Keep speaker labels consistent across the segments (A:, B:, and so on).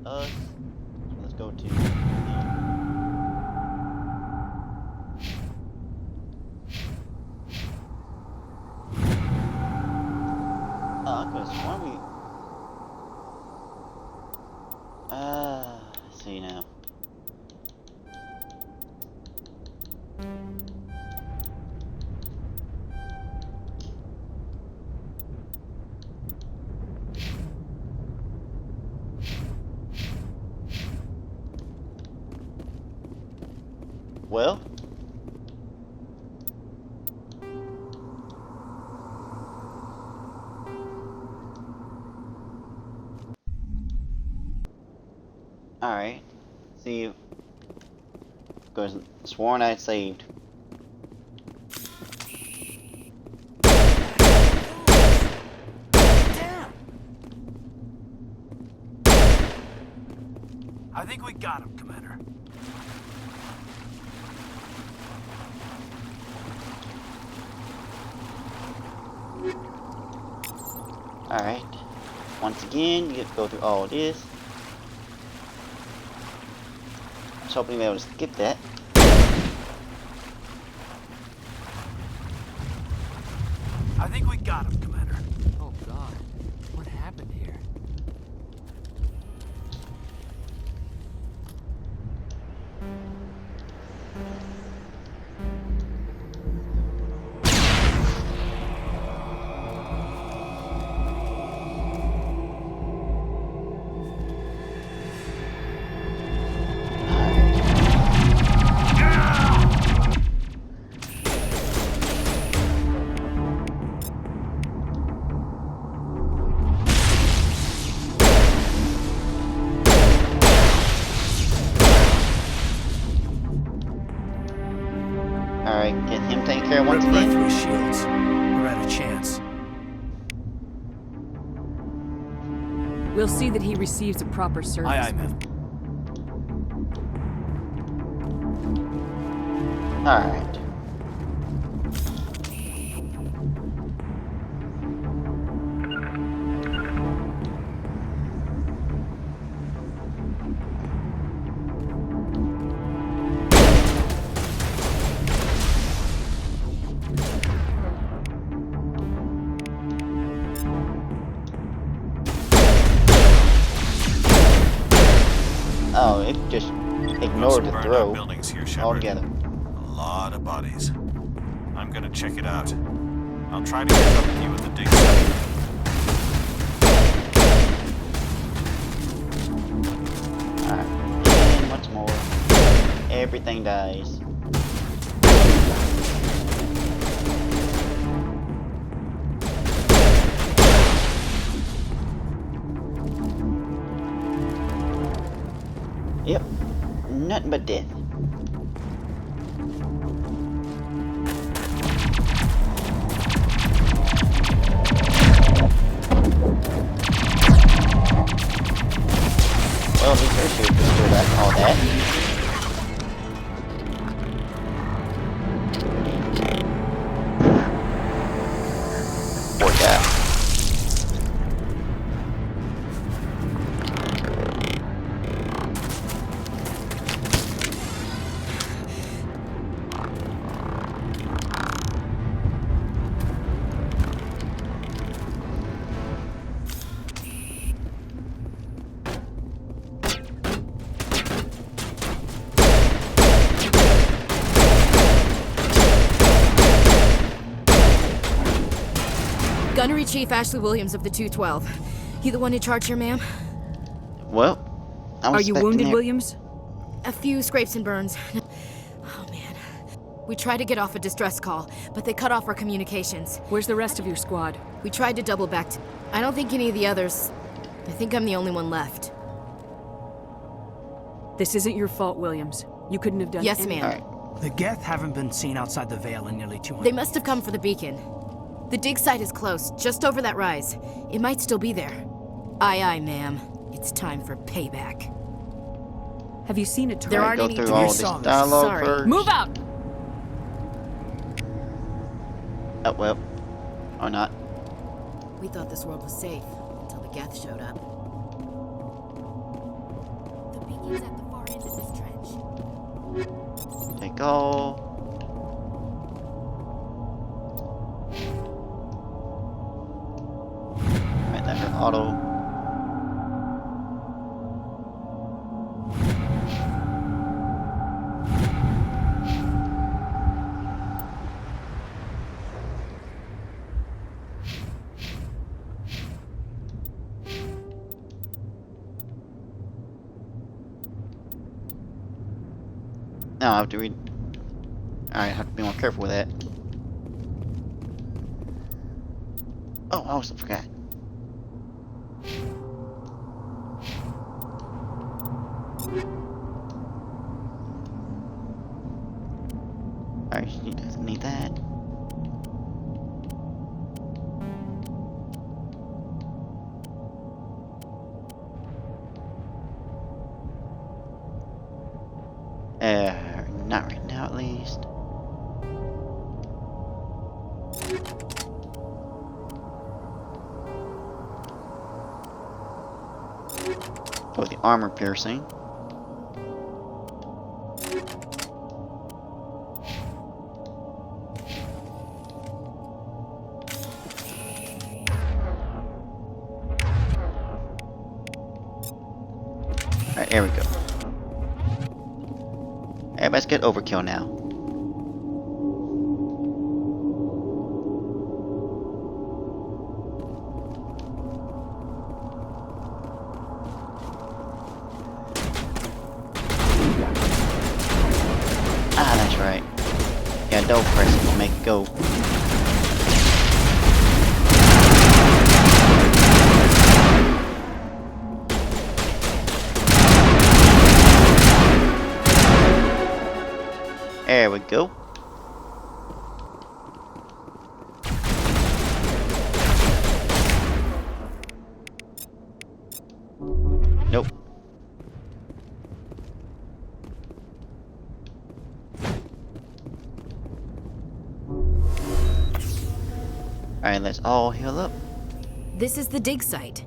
A: us. Let's go to. I could have sworn we. Let's see now. Well, alright. See, because sworn I saved.
B: Damn! I think we got him, Commander.
A: Alright. Once again, you get to go through all this. I was hoping to be able to skip that.
B: I think we got him, Commander.
C: Oh God, what happened here?
A: Alright, get him taken care of once
B: Rip right
A: again.
B: through his shields. We're at a chance.
D: We'll see that he receives a proper service.
B: Aye, ma'am.
A: Alright. Oh, it just ignored the throw
E: buildings here, Shepard.
A: altogether.
E: A lot of bodies. I'm gonna check it out. I'll try to catch up with you at the dig site.
A: Alright, and once more, everything dies. Yep, nothing but death. Well, these are shoot destroy that, all that. Poor guy.
D: Gunnery Chief Ashley Williams of the 212. You the one in charge here, ma'am?
A: Well, I was
D: Are you
A: expecting
D: wounded,
A: it.
D: Williams? A few scrapes and burns. Oh, man. We tried to get off a distress call, but they cut off our communications. Where's the rest of your squad? We tried to double back to... I don't think any of the others... I think I'm the only one left.
F: This isn't your fault, Williams. You couldn't have done
D: Yes,
F: any-
D: ma'am.
A: Alright.
B: The Geth haven't been seen outside the Vale in nearly 200
D: They must have come for the beacon. The dig site is close, just over that rise. It might still be there. Aye, aye, ma'am. It's time for payback.
F: Have you seen a target?
D: There aren't
A: Go
D: any
A: through
D: to
A: all
D: be
A: this
D: solved.
A: dialogue
D: Sorry.
A: first.
F: Move out!
A: Oh, well. Or not.
D: We thought this world was safe until the Geth showed up. Beacon's at the far end of this trench.
A: There you go. Right there for auto. Now I have to read. Alright, I have to be more careful with that. Oh, I almost forgot. Alright, she doesn't need that. Not right now, at least. Oh, the armor piercing. Alright, there we go. Everybody's get overkill now. Ah, that's right. Yeah, don't press it, we'll make it go. There we go. Nope. Alright, let's all heal up.
D: This is the dig site.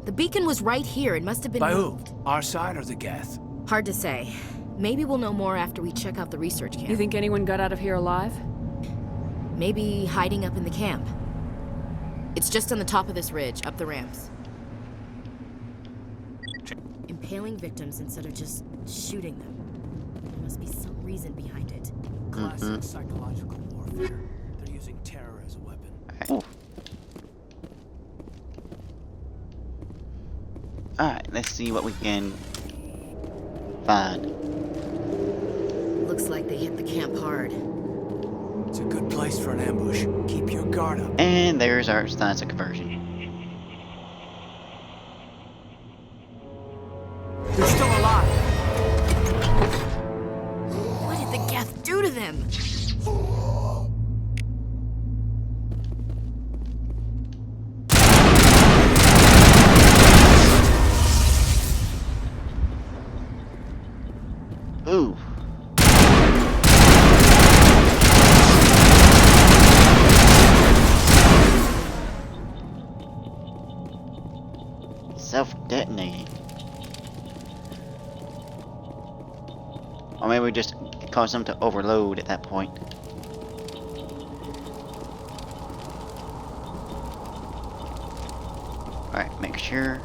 D: The beacon was right here. It must have been
B: By who?
D: moved.
B: Our side or the Geth?
D: Hard to say. Maybe we'll know more after we check out the research camp.
F: You think anyone got out of here alive?
D: Maybe hiding up in the camp. It's just on the top of this ridge, up the ramps. Impaling victims instead of just shooting them. There must be some reason behind it.
B: Classic psychological warfare. They're using terror as a weapon.
A: Ooh. Alright, let's see what we can find.
D: Looks like they hit the camp hard.
B: It's a good place for an ambush. Keep your guard up.
A: And there's our science of conversion.
B: They're still alive.
D: What did the Geth do to them?
A: Ooh. Self-detonating. Or maybe we just cause them to overload at that point. Alright, make sure.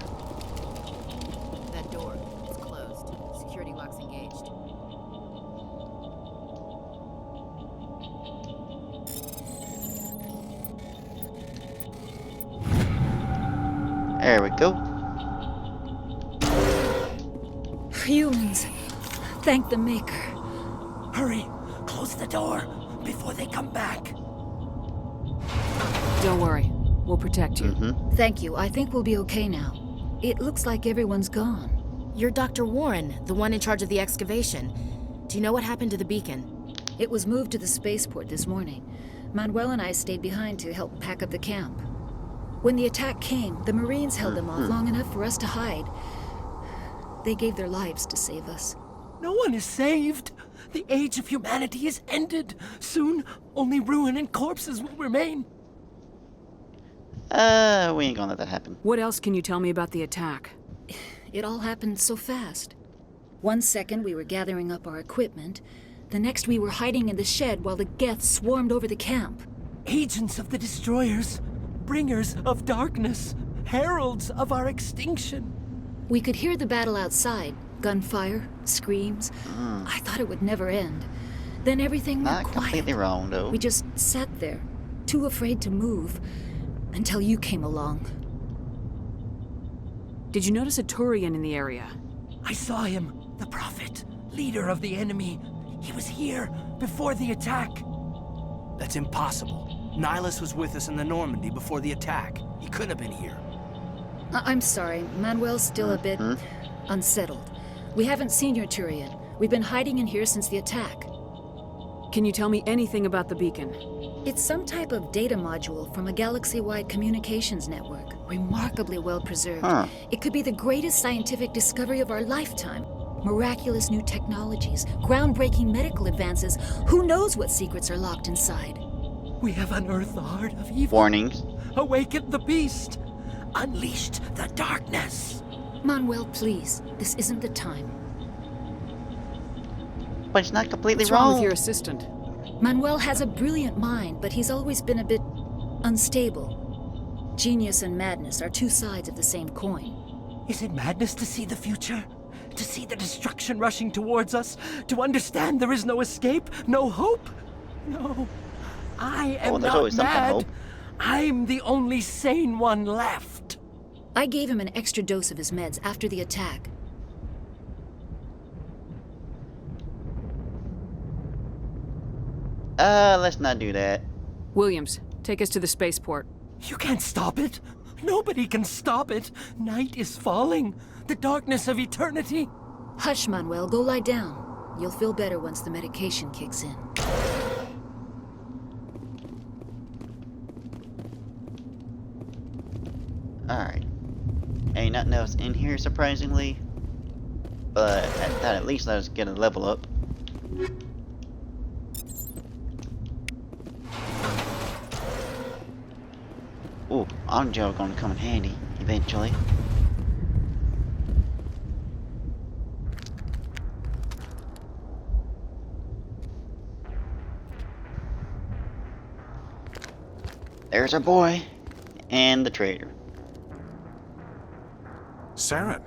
D: That door, it's closed. Security lock's engaged.
A: There we go.
G: Humans. Thank the Maker.
B: Hurry. Close the door before they come back.
F: Don't worry. We'll protect you.
G: Thank you. I think we'll be okay now. It looks like everyone's gone.
D: You're Dr. Warren, the one in charge of the excavation. Do you know what happened to the beacon?
G: It was moved to the spaceport this morning. Manuel and I stayed behind to help pack up the camp. When the attack came, the Marines held them off long enough for us to hide. They gave their lives to save us.
H: No one is saved. The age of humanity is ended. Soon, only ruin and corpses will remain.
A: We ain't gonna let that happen.
F: What else can you tell me about the attack?
G: It all happened so fast. One second we were gathering up our equipment, the next we were hiding in the shed while the Geth swarmed over the camp.
H: Agents of the destroyers, bringers of darkness, heralds of our extinction.
G: We could hear the battle outside. Gunfire, screams. I thought it would never end. Then everything went
A: Not
G: quiet.
A: completely wrong, though.
G: We just sat there, too afraid to move, until you came along.
F: Did you notice a Turian in the area?
H: I saw him, the Prophet, leader of the enemy. He was here before the attack.
B: That's impossible. Nihilus was with us in the Normandy before the attack. He couldn't have been here.
G: I'm sorry, Manuel's still a bit unsettled. We haven't seen your Turian. We've been hiding in here since the attack.
F: Can you tell me anything about the beacon?
G: It's some type of data module from a galaxy-wide communications network. Remarkably well preserved. It could be the greatest scientific discovery of our lifetime. Miraculous new technologies, groundbreaking medical advances. Who knows what secrets are locked inside?
H: We have unearthed the heart of evil.
A: Warnings.
H: Awakened the beast. Unleashed the darkness.
G: Manuel, please. This isn't the time.
A: But it's not completely
F: What's wrong
A: wrong.
F: with your assistant?
G: Manuel has a brilliant mind, but he's always been a bit unstable. Genius and madness are two sides of the same coin.
H: Is it madness to see the future? To see the destruction rushing towards us? To understand there is no escape? No hope? No. I am
A: there's
H: not
A: always some kind of
H: mad.
A: hope.
H: I'm the only sane one left.
G: I gave him an extra dose of his meds after the attack.
A: Let's not do that.
F: Williams, take us to the spaceport.
H: You can't stop it. Nobody can stop it. Night is falling. The darkness of eternity.
G: Hush, Manuel, go lie down. You'll feel better once the medication kicks in.
A: Alright. Ain't nothing else in here, surprisingly. But that at least let us get a level up. Ooh, auto gel gonna come in handy eventually. There's our boy and the trader.
E: Saren.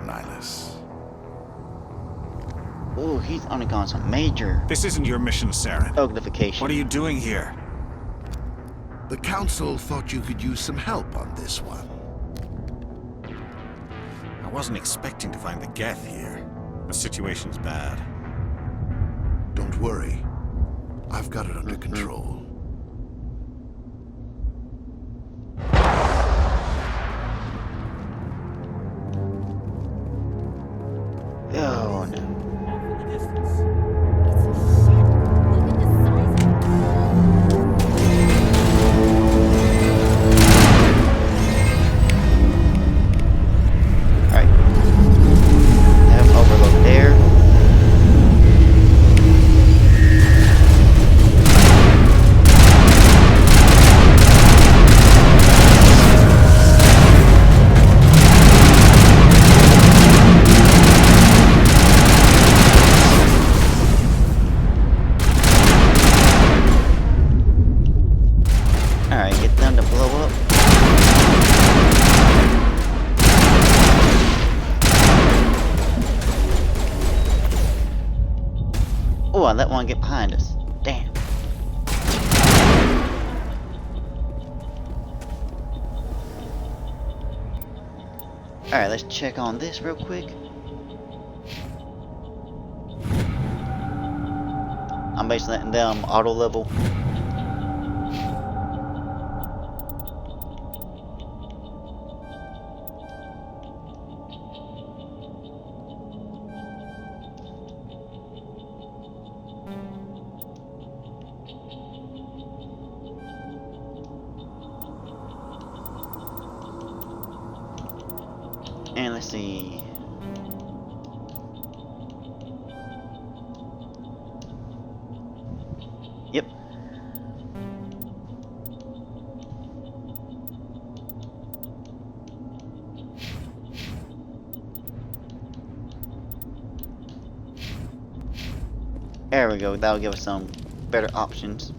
E: Nihilus.
A: Ooh, he's undergone some major
E: This isn't your mission, Saren.
A: uglification.
E: What are you doing here?
I: The Council thought you could use some help on this one.
E: I wasn't expecting to find the Geth here. The situation's bad.
I: Don't worry. I've got it under control.
A: Oh no. Alright. Have overload there. Alright, get them to blow up. Oh, I let one get behind us. Damn. Alright, let's check on this real quick. I'm basically letting them auto level. And let's see. Yep. There we go. That'll give us some better options.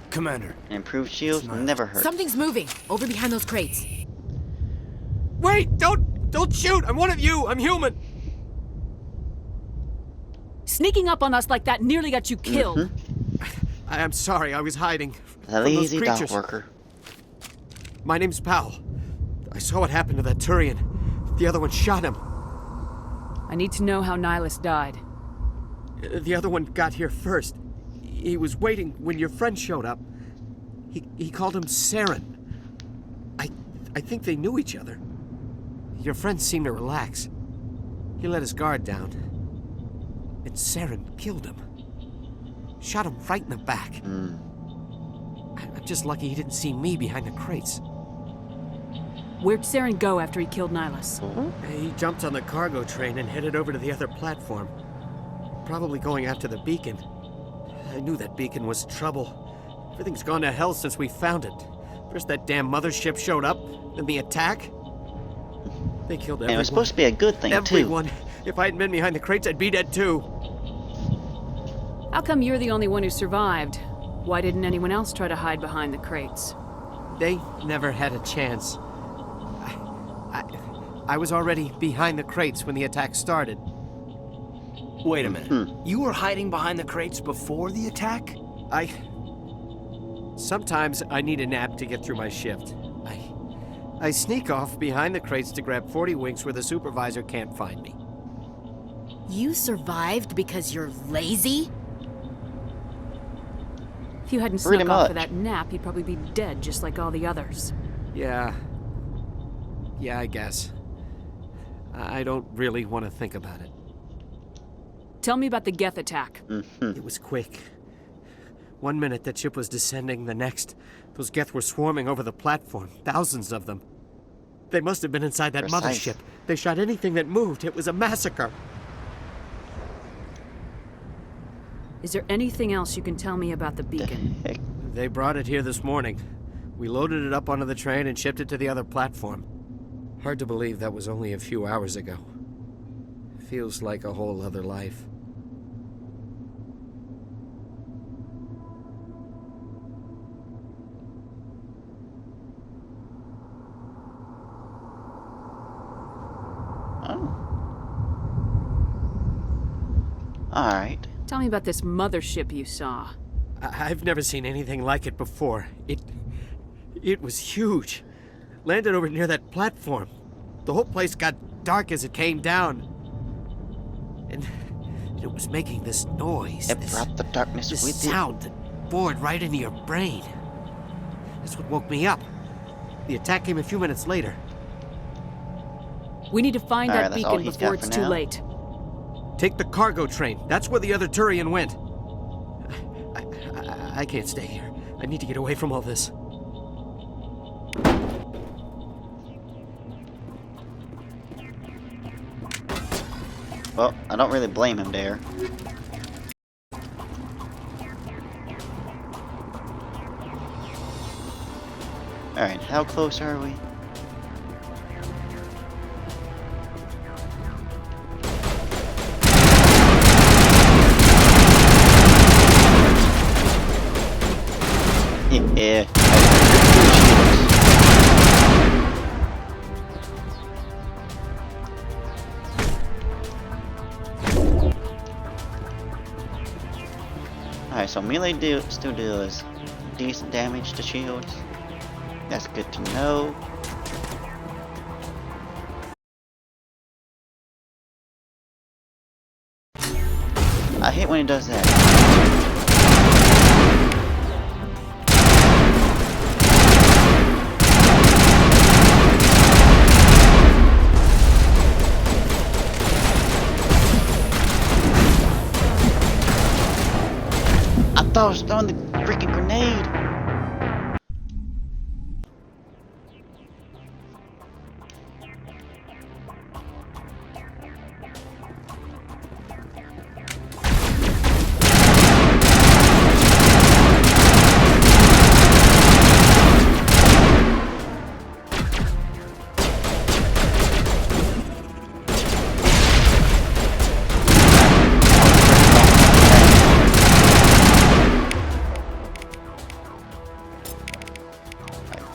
B: Commander.
A: Improved shields never hurt.
D: Something's moving over behind those crates.
H: Wait! Don't shoot! I'm one of you! I'm human!
F: Sneaking up on us like that nearly got you killed.
H: I'm sorry, I was hiding.
A: The
H: from those
A: lazy dot
H: creatures.
A: worker.
H: My name's Powell. I saw what happened to that Turian. The other one shot him.
F: I need to know how Nihilus died.
H: The other one got here first. He was waiting when your friend showed up. He called him Saren. I think they knew each other. Your friend seemed to relax. He let his guard down. And Saren killed him. Shot him right in the back. I'm just lucky he didn't see me behind the crates.
F: Where'd Saren go after he killed Nihilus?
H: He jumped on the cargo train and headed over to the other platform. Probably going after the beacon. I knew that beacon was trouble. Everything's gone to hell since we found it. First that damn mothership showed up, then the attack. They killed everyone.
A: And it was supposed to be a good thing,
H: Everyone.
A: too.
H: If I hadn't been behind the crates, I'd be dead too.
F: How come you're the only one who survived? Why didn't anyone else try to hide behind the crates?
H: They never had a chance. I was already behind the crates when the attack started.
B: Wait a minute. You were hiding behind the crates before the attack?
H: Sometimes I need a nap to get through my shift. I sneak off behind the crates to grab 40 winks where the supervisor can't find me.
D: You survived because you're lazy?
F: If you hadn't
A: Pretty
F: snuck off for
A: much.
F: that nap, you'd probably be dead just like all the others.
H: Yeah, I guess. I don't really want to think about it.
F: Tell me about the Geth attack.
H: It was quick. 1 minute that ship was descending, the next, those Geth were swarming over the platform, thousands of them. They must have been inside that
A: Precise.
H: mothership. They shot anything that moved. It was a massacre.
F: Is there anything else you can tell me about the beacon?
A: Heck,
H: They brought it here this morning. We loaded it up onto the train and shipped it to the other platform. Hard to believe that was only a few hours ago. Feels like a whole other life.
A: Alright.
F: Tell me about this mothership you saw.
H: I've never seen anything like it before. It was huge. Landed over near that platform. The whole place got dark as it came down. And it was making this noise.
A: It brought the darkness
H: This
A: with it.
H: sound that bored right into your brain. That's what woke me up. The attack came a few minutes later.
F: We need to find
A: Alright,
F: that
A: that's all
F: beacon
A: he's
F: before
A: got
F: it's
A: for
F: too
A: now.
F: late.
H: Take the cargo train. That's where the other Turian went. I can't stay here. I need to get away from all this.
A: Well, I don't really blame him there. Alright, how close are we? Yeah. Alright, so melee still deals decent damage to shields. That's good to know. I hate when it does that. I thought I was throwing the freaking grenade.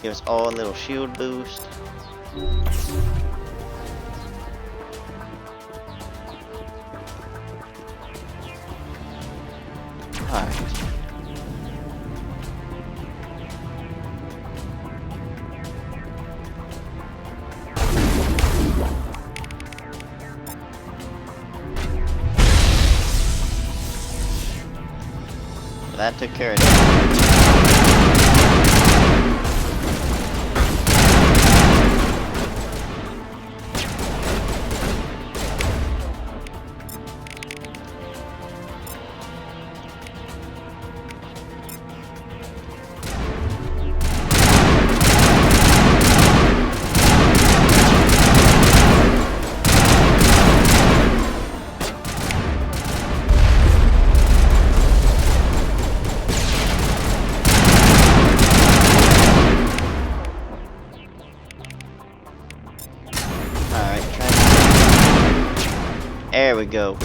A: Give us all a little shield boost. Alright. That took care of it. There we go.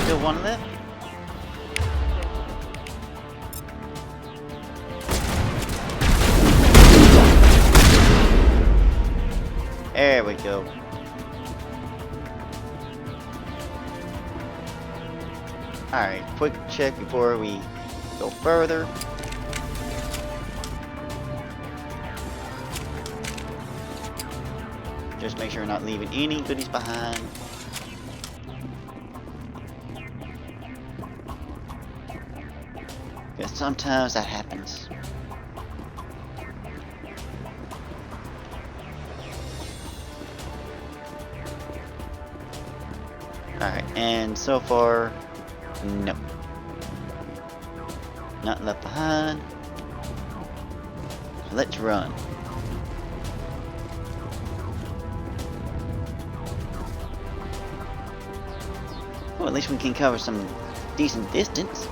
A: Still one left. There we go. Alright, quick check before we go further. Just make sure we're not leaving any goodies behind. Because sometimes that happens. Alright, and so far, no. Nothing left behind. Let's run. Well, at least we can cover some decent distance.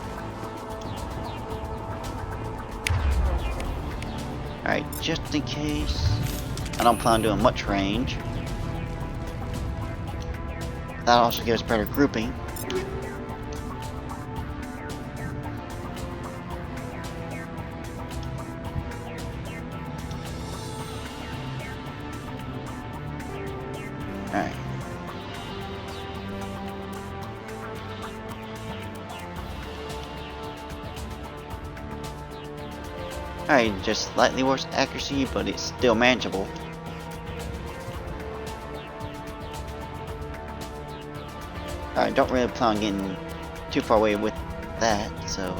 A: Alright, just in case. I don't plan on doing much range. That'll also give us better grouping. Alright. Alright, just slightly worse accuracy, but it's still manageable. I don't really plan on getting too far away with that, so...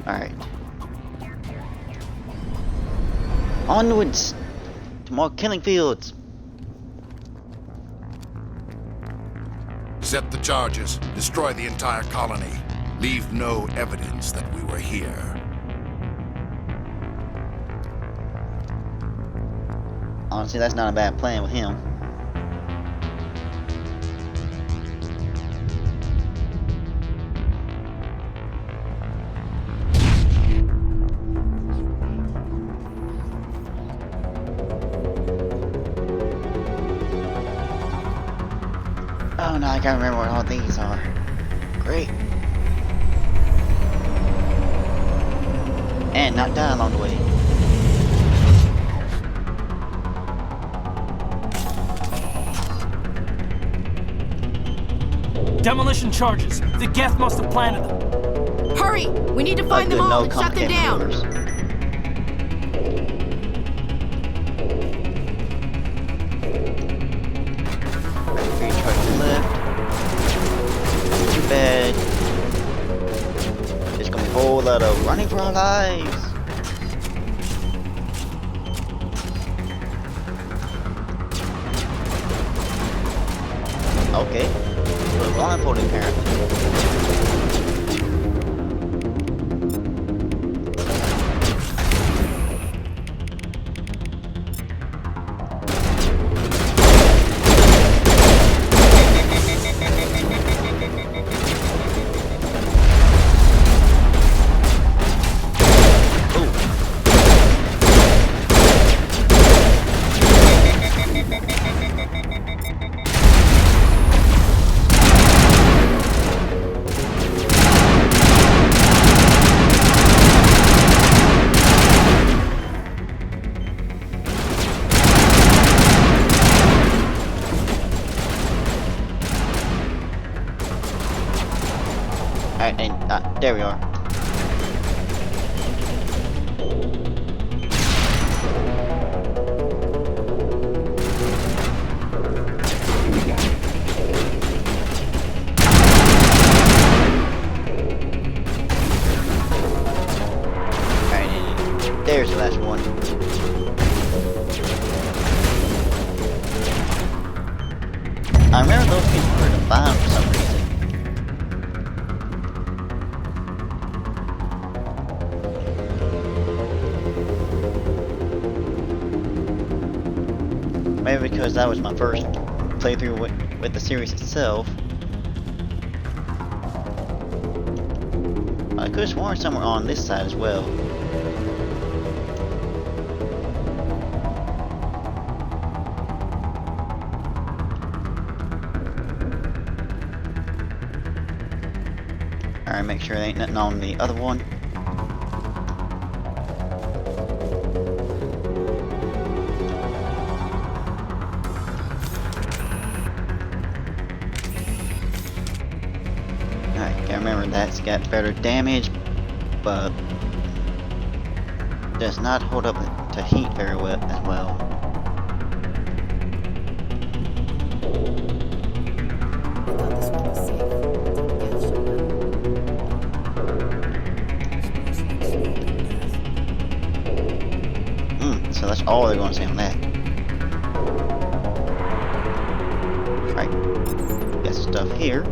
A: Alright. Onwards! To more killing fields!
I: Set the charges. Destroy the entire colony. Leave no evidence that we were here.
A: Honestly, that's not a bad plan with him. Oh no, I gotta remember what all these are. Great. And not die along the way.
B: Demolition charges. The Geth must have planted them.
D: Hurry! We need to find them
A: Good,
D: all
A: no
D: and shut them
A: complicated
D: down.
A: maneuvers. Right, try to the left. Too bad. There's gonna be a whole lot of running for our lives. Okay. We're blindfolded apparently. Alright, and there we are. Alright, and there's the last one. I remember those people were defined for some reason. Maybe because that was my first playthrough with the series itself. I could have sworn somewhere on this side as well. Alright, make sure there ain't nothing on the other one. Alright, gotta remember that's got better damage, but does not hold up to heat very well as well. So that's all they're going to say on that. Alright, got some stuff here.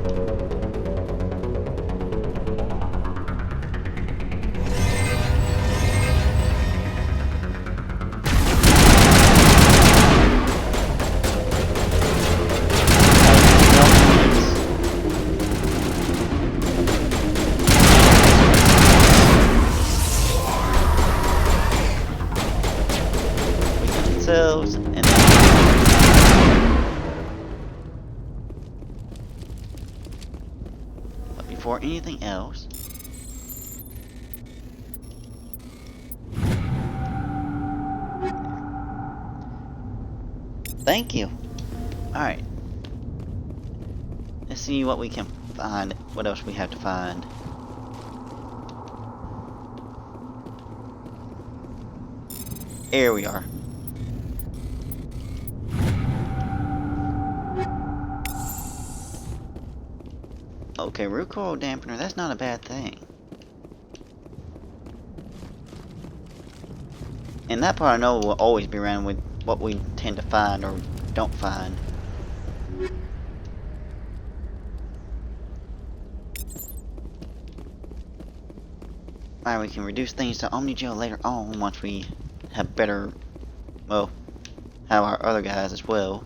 A: And then but before anything else, thank you. Alright, let's see what we can find, what else we have to find. Here we are. Okay, recoil dampener, that's not a bad thing. And that part I know will always be around with what we tend to find or don't find. Alright, we can reduce things to Omni Gel later on once we have better, well, have our other guys as well.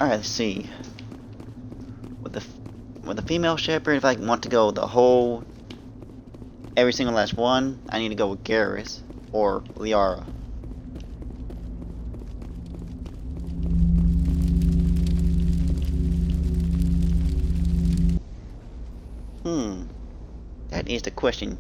A: Alright, let's see. With the female Shepard, if I want to go the whole, every single last one, I need to go with Garrus or Liara. That is the question.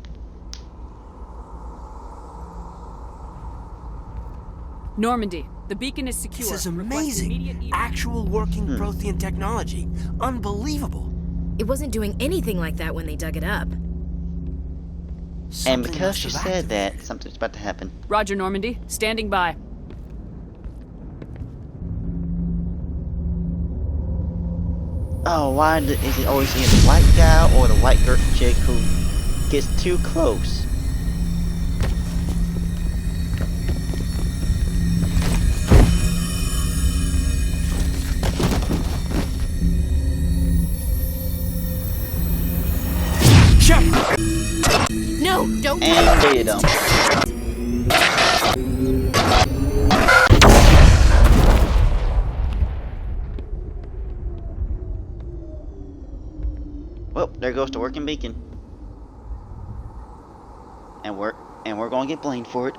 F: Normandy, the beacon is secure.
B: This is
F: Request immediate
B: amazing. Actual working Prothean technology. Unbelievable.
D: It wasn't doing anything like that when they dug it up.
A: And
B: Something
A: because
B: must
A: she
B: have
A: said that,
B: activated.
A: something's about to happen.
F: Roger, Normandy. Standing by.
A: Oh, why is it always either the white guy or the white girl chick who gets too close?
B: Shepard!
D: No, don't do
A: And
D: it.
A: did them. Well, there goes the working beacon. And we're gonna get blamed for it.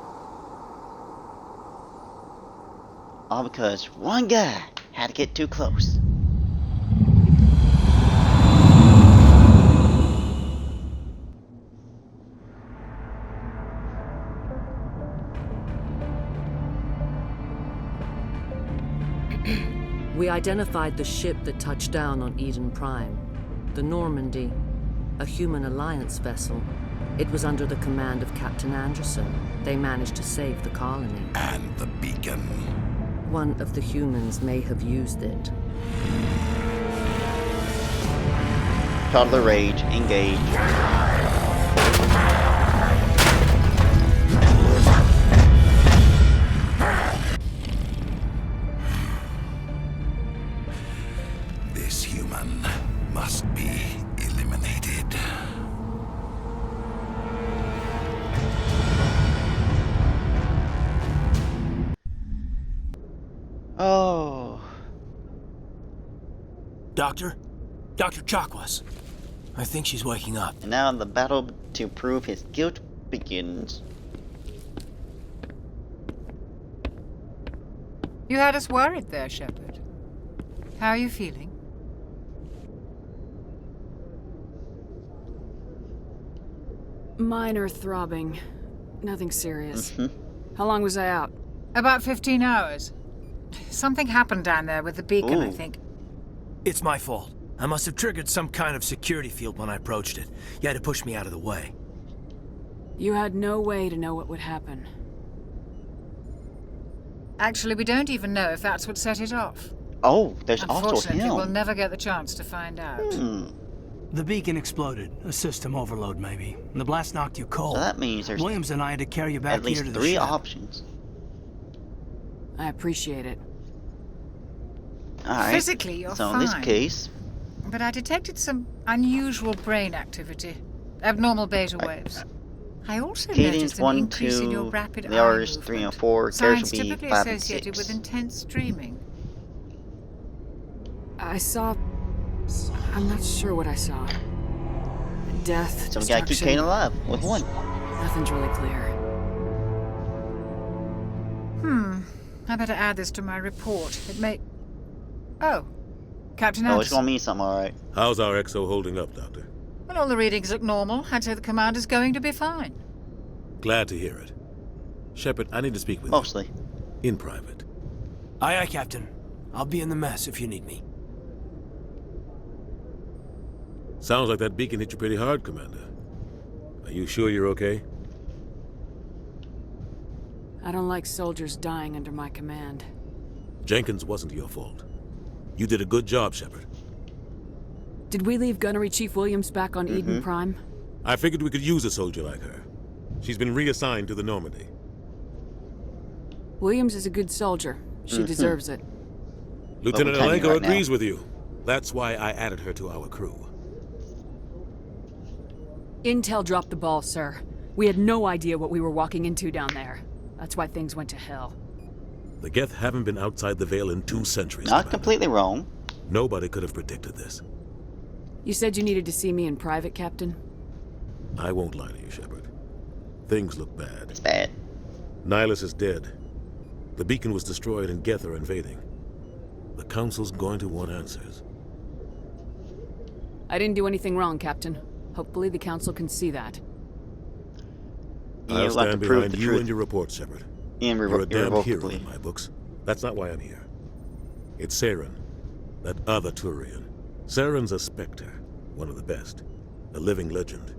A: All because one guy had to get too close.
J: We identified the ship that touched down on Eden Prime. The Normandy, a human alliance vessel. It was under the command of Captain Anderson. They managed to save the colony.
I: And the beacon.
J: One of the humans may have used it.
A: Toddler rage, engage.
I: This human must be eliminated.
A: Oh.
B: Doctor? Dr. Chakwas. I think she's waking up.
A: And now the battle to prove his guilt begins.
K: You had us worried there, Shepard. How are you feeling?
F: Minor throbbing. Nothing serious. How long was I out?
K: About 15 hours. Something happened down there with the beacon, I
A: Ooh.
K: think.
B: It's my fault. I must have triggered some kind of security field when I approached it. You had to push me out of the way.
F: You had no way to know what would happen.
K: Actually, we don't even know if that's what set it off.
A: Oh, there's also
K: Unfortunately, we'll
A: him.
K: never get the chance to find out.
B: The beacon exploded. A system overload, maybe. And the blast knocked you cold.
A: So that means there's
B: Williams and I had to carry you back
A: at least
B: here to the
A: 3
B: ship.
A: options.
F: I appreciate it.
A: Alright.
K: Physically, you're
A: So
K: fine.
A: in this case,
K: But I detected some unusual brain activity. Abnormal beta waves. I also
A: cadence
K: noticed an
A: 1,
K: increase in your
A: 2,
K: rapid
A: the
K: eye
A: R's 3 and
K: movement.
A: 4,
K: Signs
A: carriage will be
K: typically
A: 5 and
K: associated
A: 6.
K: with intense dreaming.
F: I saw... I'm not sure what I saw. Death,
A: So we gotta keep
F: destruction.
A: Kane alive with 1.
F: Nothing's really clear.
K: I better add this to my report. It may... Oh. Captain
A: Oh, it's
K: Anderson.
A: gonna mean something, alright.
L: How's our XO holding up, Doctor?
K: Well, all the readings look normal. I'd say the commander's going to be fine.
L: Glad to hear it. Shepard, I need to speak with
A: Mostly.
L: you. In private.
B: Aye, aye, Captain. I'll be in the mess if you need me.
L: Sounds like that beacon hit you pretty hard, Commander. Are you sure you're okay?
F: I don't like soldiers dying under my command.
L: Jenkins wasn't your fault. You did a good job, Shepard.
F: Did we leave Gunnery Chief Williams back on Eden Prime?
L: I figured we could use a soldier like her. She's been reassigned to the Normandy.
F: Williams is a good soldier. She deserves it.
L: Lieutenant
A: can't
L: Alenko
A: right now.
L: agrees with you. That's why I added her to our crew.
F: Intel dropped the ball, sir. We had no idea what we were walking into down there. That's why things went to hell.
L: The Geth haven't been outside the Veil in 2 centuries,
A: Not
L: Commander.
A: completely wrong.
L: Nobody could have predicted this.
F: You said you needed to see me in private, Captain?
L: I won't lie to you, Shepard. Things look bad.
A: It's bad.
L: Nihilus is dead. The beacon was destroyed and Geth are invading. The Council's going to want answers.
F: I didn't do anything wrong, Captain. Hopefully the Council can see that.
A: You
L: I'll
A: have to
L: stand
A: prove
L: behind
A: the
L: you
A: truth.
L: and your report, Shepard.
A: Irre-
L: You're a damn hero
A: irrevocably.
L: in my books. That's not why I'm here. It's Saren, that other Turian. Saren's a Spectre, one of the best, a living legend.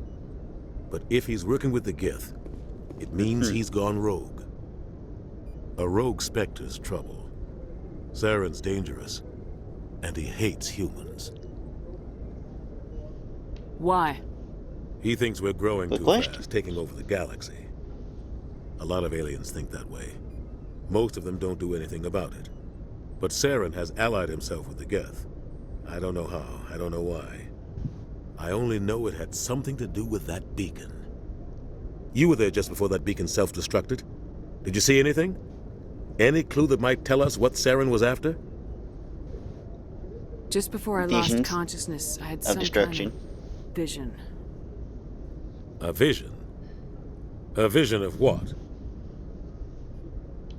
L: But if he's working with the Geth, it means he's gone rogue. A rogue Spectre's trouble. Saren's dangerous, and he hates humans.
F: Why?
L: He thinks we're growing
A: Good
L: too
A: question.
L: fast, taking over the galaxy. A lot of aliens think that way. Most of them don't do anything about it. But Saren has allied himself with the Geth. I don't know how, I don't know why. I only know it had something to do with that beacon. You were there just before that beacon self-destructed. Did you see anything? Any clue that might tell us what Saren was after?
F: Just before I lost
A: Visions
F: consciousness, I had
A: of
F: some
A: destruction.
F: kind of vision.
L: A vision? A vision of what?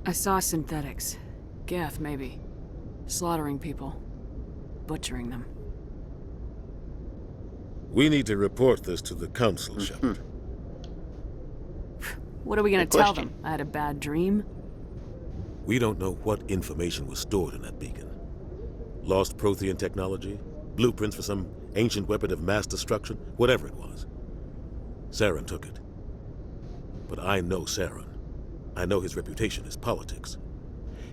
F: I saw synthetics. Geth, maybe. Slaughtering people. Butchering them.
L: We need to report this to the Council, Shepard.
F: What are we gonna
A: Good
F: tell
A: question.
F: them? I had a bad dream?
L: We don't know what information was stored in that beacon. Lost Prothean technology? Blueprints for some ancient weapon of mass destruction? Whatever it was. Saren took it. But I know Saren. I know his reputation is politics.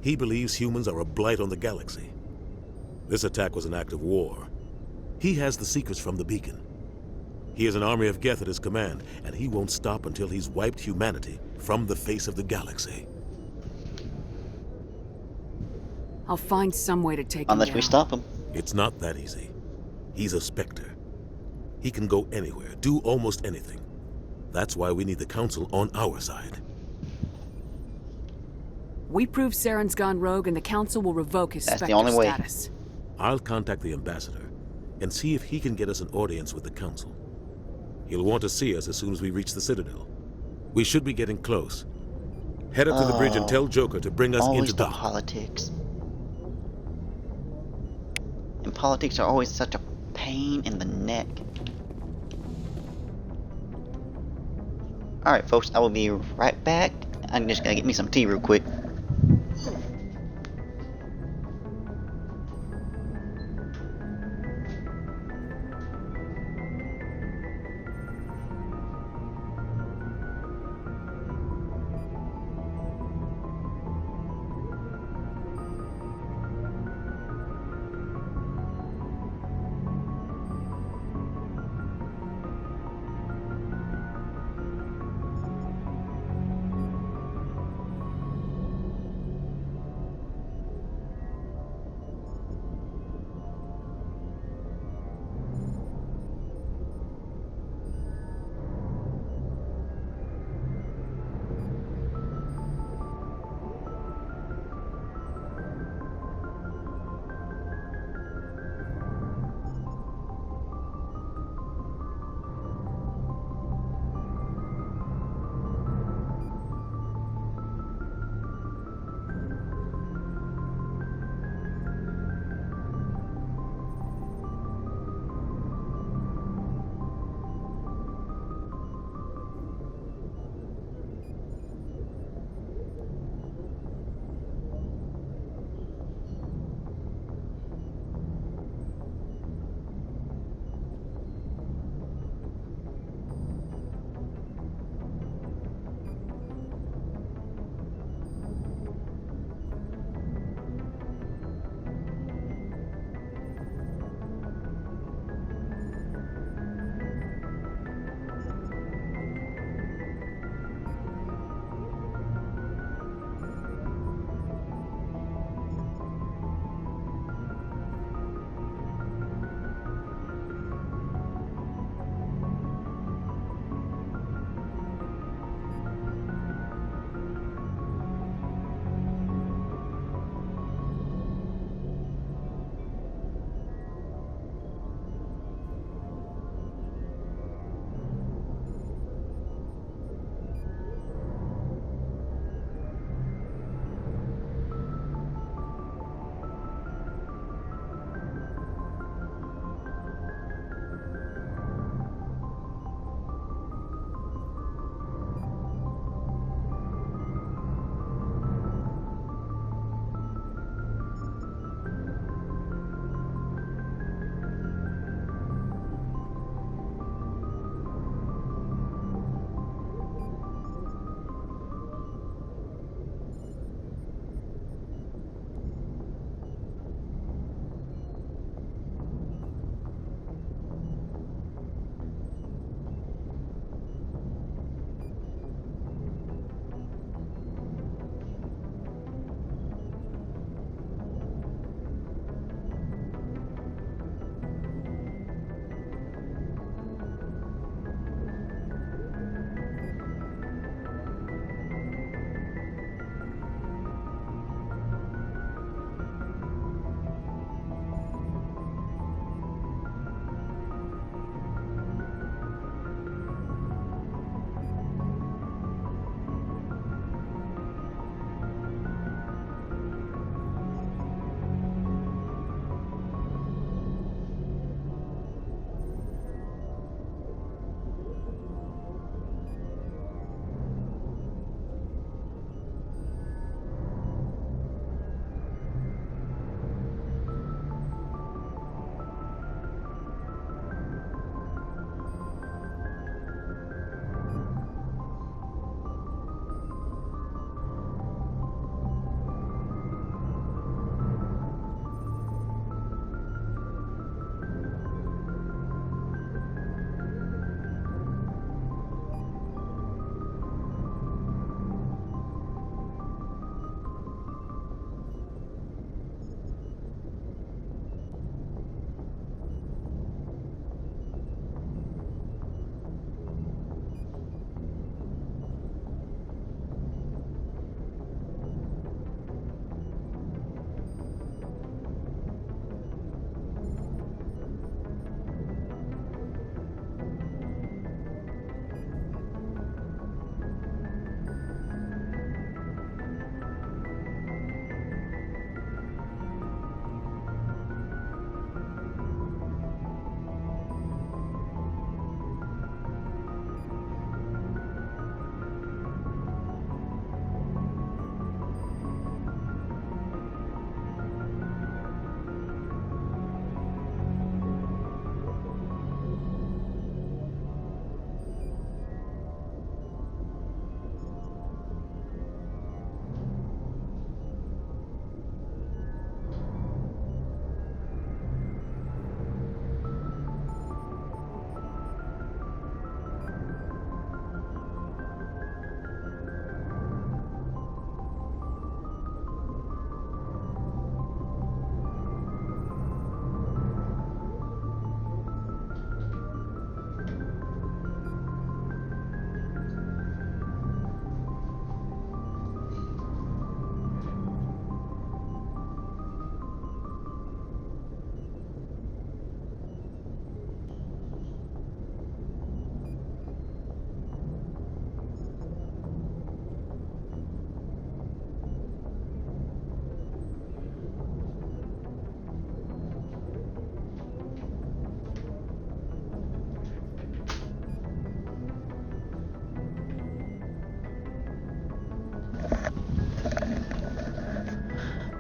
L: He believes humans are a blight on the galaxy. This attack was an act of war. He has the secrets from the beacon. He has an army of Geth at his command, and he won't stop until he's wiped humanity from the face of the galaxy.
F: I'll find some way to take him
A: Unless
F: down.
A: we stop him.
L: It's not that easy. He's a Spectre. He can go anywhere, do almost anything. That's why we need the Council on our side.
F: We prove Saren's gone rogue and the Council will revoke his
A: That's the
F: Spectre
A: only way.
F: status.
L: I'll contact the Ambassador and see if he can get us an audience with the Council. He'll want to see us as soon as we reach the Citadel. We should be getting close. Head up to the bridge and tell Joker to bring us
A: Always
L: into
A: the
L: dock.
A: politics. And politics are always such a pain in the neck. Alright folks, I will be right back. I'm just gonna get me some tea real quick.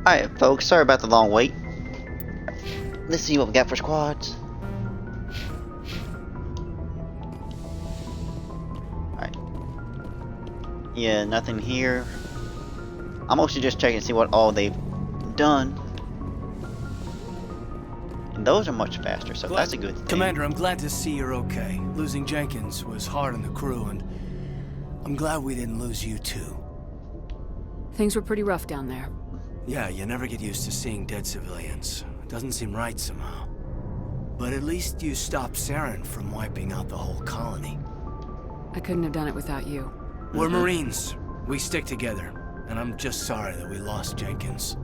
A: Alright, folks, sorry about the long wait. Let's see what we got for squads. Alright. Yeah, nothing here. I'm mostly just checking to see what all they've done. And those are much faster, so that's a good thing.
B: Commander, I'm glad to see you're okay. Losing Jenkins was hard on the crew, and I'm glad we didn't lose you too.
F: Things were pretty rough down there.
B: Yeah, you never get used to seeing dead civilians. It doesn't seem right somehow. But at least you stopped Saren from wiping out the whole colony.
F: I couldn't have done it without you.
B: We're Marines. We stick together. And I'm just sorry that we lost Jenkins.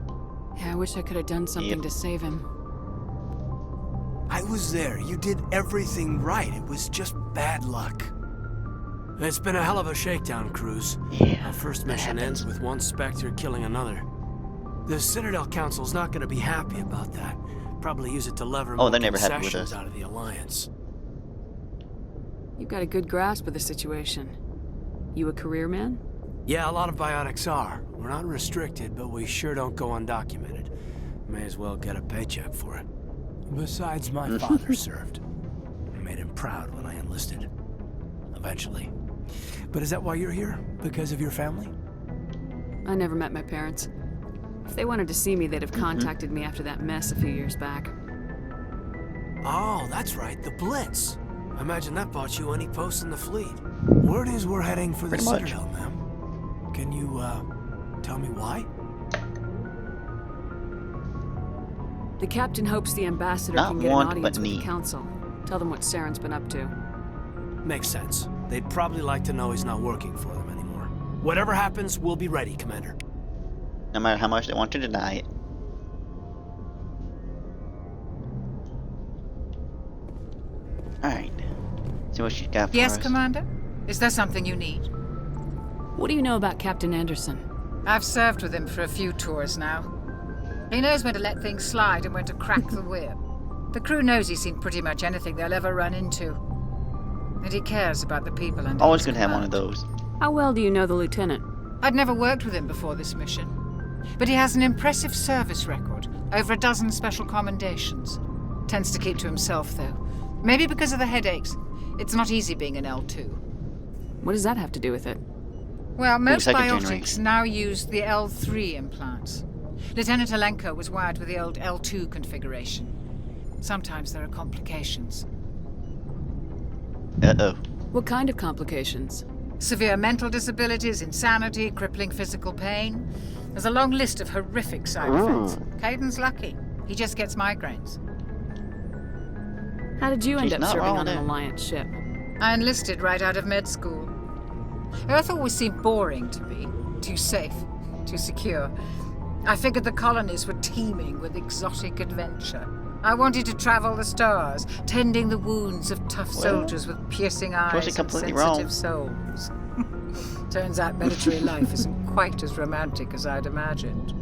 F: Yeah, I wish I could have done something to save him.
B: I was there. You did everything right. It was just bad luck. It's been a hell of a shakedown cruise.
A: Yeah,
B: our first mission ends with one Spectre killing another. The Citadel Council's not going to be happy about that. Probably use it to lever more
A: they're never happy with
B: concessions
A: us.
B: out of the Alliance.
F: You've got a good grasp of the situation. You a career man?
B: Yeah, a lot of biotics are. We're not restricted, but we sure don't go undocumented. May as well get a paycheck for it. Besides, my father served. I made him proud when I enlisted. Eventually. But is that why you're here? Because of your family?
F: I never met my parents. If they wanted to see me, they'd have contacted me after that mess a few years back.
B: Oh, that's right, the Blitz. I imagine that bought you any post in the fleet. Word is we're heading for the Citadel, ma'am. Can you, tell me why?
F: The captain hopes the ambassador
A: Not
F: can get an
A: want,
F: audience
A: but
F: with the
A: need.
F: council. Tell them what Saren's been up to.
B: Makes sense. They'd probably like to know he's not working for them anymore. Whatever happens, we'll be ready, Commander.
A: No matter how much they want to deny it. Alright. See what she's got for
K: Yes,
A: us.
K: Commander? Is there something you need?
F: What do you know about Captain Anderson?
K: I've served with him for a few tours now. He knows when to let things slide and when to crack the whip. The crew knows he's seen pretty much anything they'll ever run into. And he cares about the people under
A: Always
K: his
A: good to have one of
K: command.
A: those.
F: How well do you know the lieutenant?
K: I'd never worked with him before this mission. But he has an impressive service record, over a dozen special commendations. Tends to keep to himself, though. Maybe because of the headaches. It's not easy being an L2.
F: What does that have to do with it?
K: Well, most
A: second
K: biotics
A: generation.
K: now use the L3 implants. Lieutenant Alenko was wired with the old L2 configuration. Sometimes there are complications.
A: Uh-oh.
F: What kind of complications?
K: Severe mental disabilities, insanity, crippling physical pain. There's a long list of horrific side effects. Caden's lucky. He just gets migraines.
F: How did you end
A: She's
F: up
A: not
F: serving
A: wrong
F: on an
A: there.
F: Alliance ship?
K: I enlisted right out of med school. Earth always seemed boring to me. Too safe, too secure. I figured the colonies were teeming with exotic adventure. I wanted to travel the stars, tending the wounds of tough soldiers with piercing eyes and
A: completely
K: sensitive souls. Turns out military life isn't quite as romantic as I'd imagined.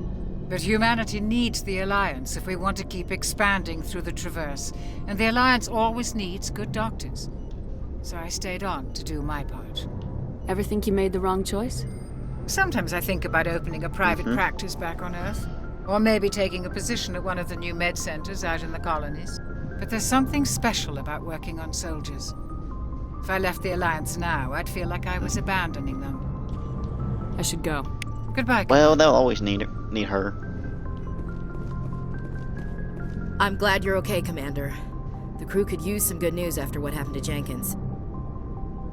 K: But humanity needs the Alliance if we want to keep expanding through the Traverse, and the Alliance always needs good doctors. So I stayed on to do my part.
F: Ever think you made the wrong choice?
K: Sometimes I think about opening a private practice back on Earth, or maybe taking a position at one of the new med centers out in the colonies. But there's something special about working on soldiers. If I left the Alliance now, I'd feel like I was abandoning them.
F: I should go.
K: Goodbye.
A: Well, they'll always need her.
D: I'm glad you're okay, Commander. The crew could use some good news after what happened to Jenkins.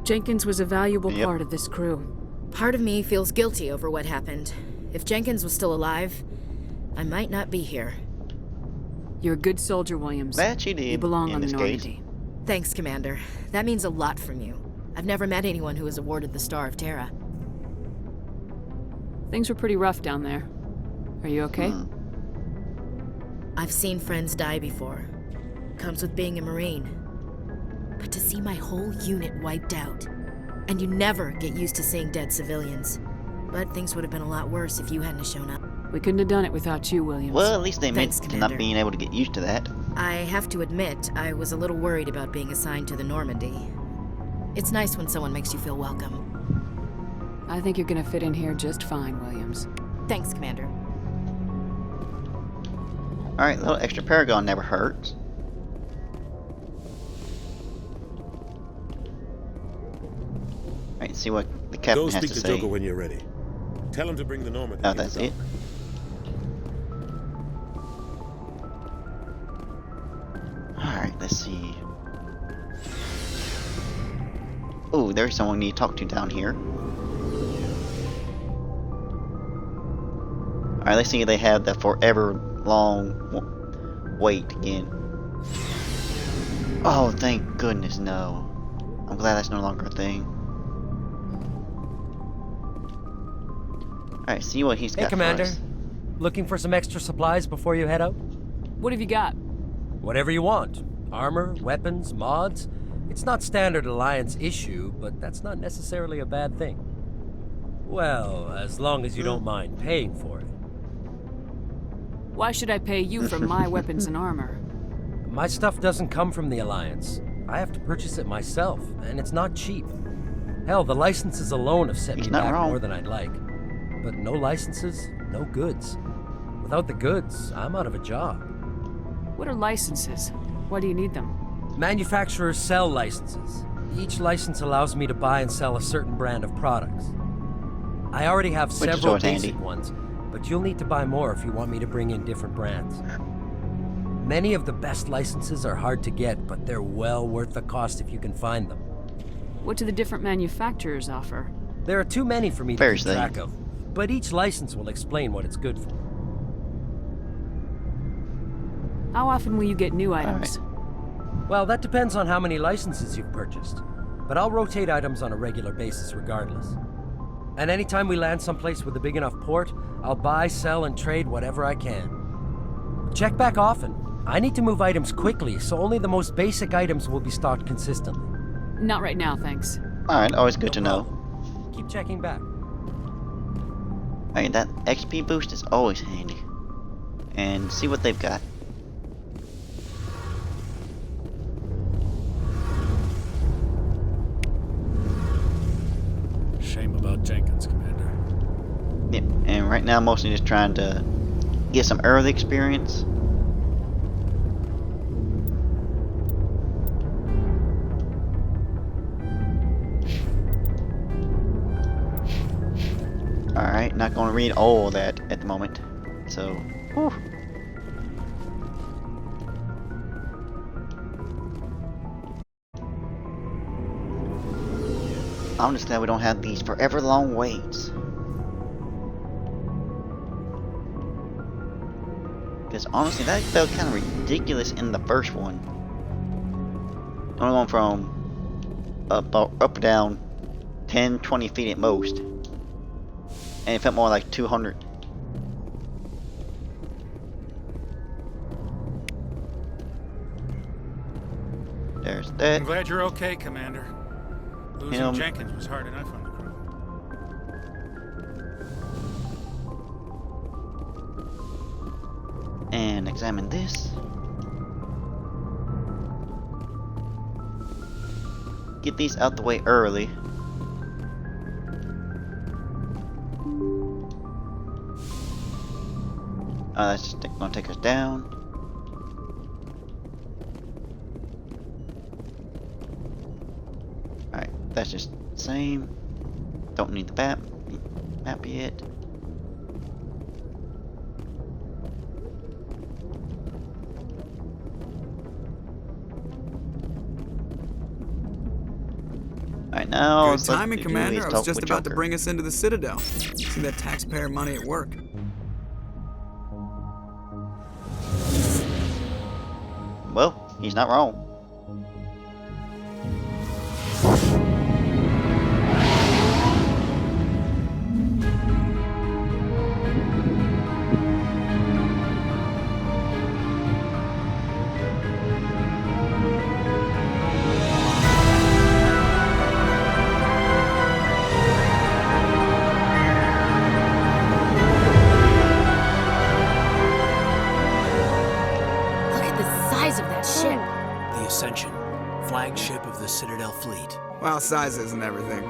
F: Jenkins was a valuable part of this crew.
D: Part of me feels guilty over what happened. If Jenkins was still alive, I might not be here.
F: You're a good soldier, Williams.
A: That you did,
F: You belong
A: in
F: on the
A: this
F: Normandy.
A: case.
D: Thanks, Commander. That means a lot from you. I've never met anyone who was awarded the Star of Terra.
F: Things were pretty rough down there. Are you okay?
D: I've seen friends die before. Comes with being a Marine. But to see my whole unit wiped out, and you never get used to seeing dead civilians. But things would have been a lot worse if you hadn't shown up.
F: We couldn't have done it without you, Williams.
A: Well, at least they
D: Thanks,
A: admit to
D: Commander.
A: not being able to get used to that.
D: I have to admit, I was a little worried about being assigned to the Normandy. It's nice when someone makes you feel welcome.
F: I think you're gonna fit in here just fine, Williams.
D: Thanks, Commander.
A: Alright, a little extra Paragon never hurts. Alright, see what the captain
L: Go
A: has
L: speak
A: to
L: to
A: say.
L: Joker when you're ready. Tell him to bring the Normandy.
A: Oh,
L: into
A: that's
L: dock.
A: it? Alright, let's see. Oh, there's someone we need to talk to down here. Alright, let's see if they have the forever long wait again. Oh, thank goodness, no. I'm glad that's no longer a thing. Alright, see what he's got
M: Hey, Commander.
A: for us.
M: Looking for some extra supplies before you head out?
F: What have you got?
M: Whatever you want. Armor, weapons, mods. It's not standard Alliance issue, but that's not necessarily a bad thing. Well, as long as you don't mind paying for it.
F: Why should I pay you for my weapons and armor?
M: My stuff doesn't come from the Alliance. I have to purchase it myself, and it's not cheap. Hell, the licenses alone have set me
A: He's not
M: back
A: wrong.
M: more than I'd like. But no licenses, no goods. Without the goods, I'm out of a job.
F: What are licenses? Why do you need them?
M: Manufacturers sell licenses. Each license allows me to buy and sell a certain brand of products. I already have
A: Which is
M: several
A: always
M: basic
A: handy.
M: ones, but you'll need to buy more if you want me to bring in different brands. Many of the best licenses are hard to get, but they're well worth the cost if you can find them.
F: What do the different manufacturers offer?
M: There are too many for me to
A: Fair
M: keep
A: thing.
M: track of, but each license will explain what it's good for.
F: How often will you get new items?
M: Well, that depends on how many licenses you've purchased, but I'll rotate items on a regular basis regardless. And anytime we land someplace with a big enough port, I'll buy, sell, and trade whatever I can. Check back often. I need to move items quickly, so only the most basic items will be stocked consistently.
F: Not right now, thanks.
A: Alright, always good to know.
M: Keep checking back.
A: Alright, that XP boost is always handy. And see what they've got.
E: Shame about Jenkins, Commander.
A: Yep, and right now I'm mostly just trying to get some early experience. Alright, not gonna read all that at the moment. So, whew. I'm just glad we don't have these forever long waits. Because honestly, that felt kind of ridiculous in the first one. Only going from up or down 10, 20 feet at most. And it felt more like 200. There's that.
E: I'm glad you're okay, Commander. Losing
A: Him.
E: Jenkins was hard enough on the crew.
A: And examine this. Get these out the way early. That's just gonna take us down. Alright, that's just the same. Don't need the map yet. Alright, now
N: Good timing, Commander. I was just about to bring us into the Citadel. See that taxpayer money at work.
A: Well, he's not wrong.
D: Look at the size of that ship.
B: The Ascension, flagship of the Citadel fleet.
N: Well, size isn't everything.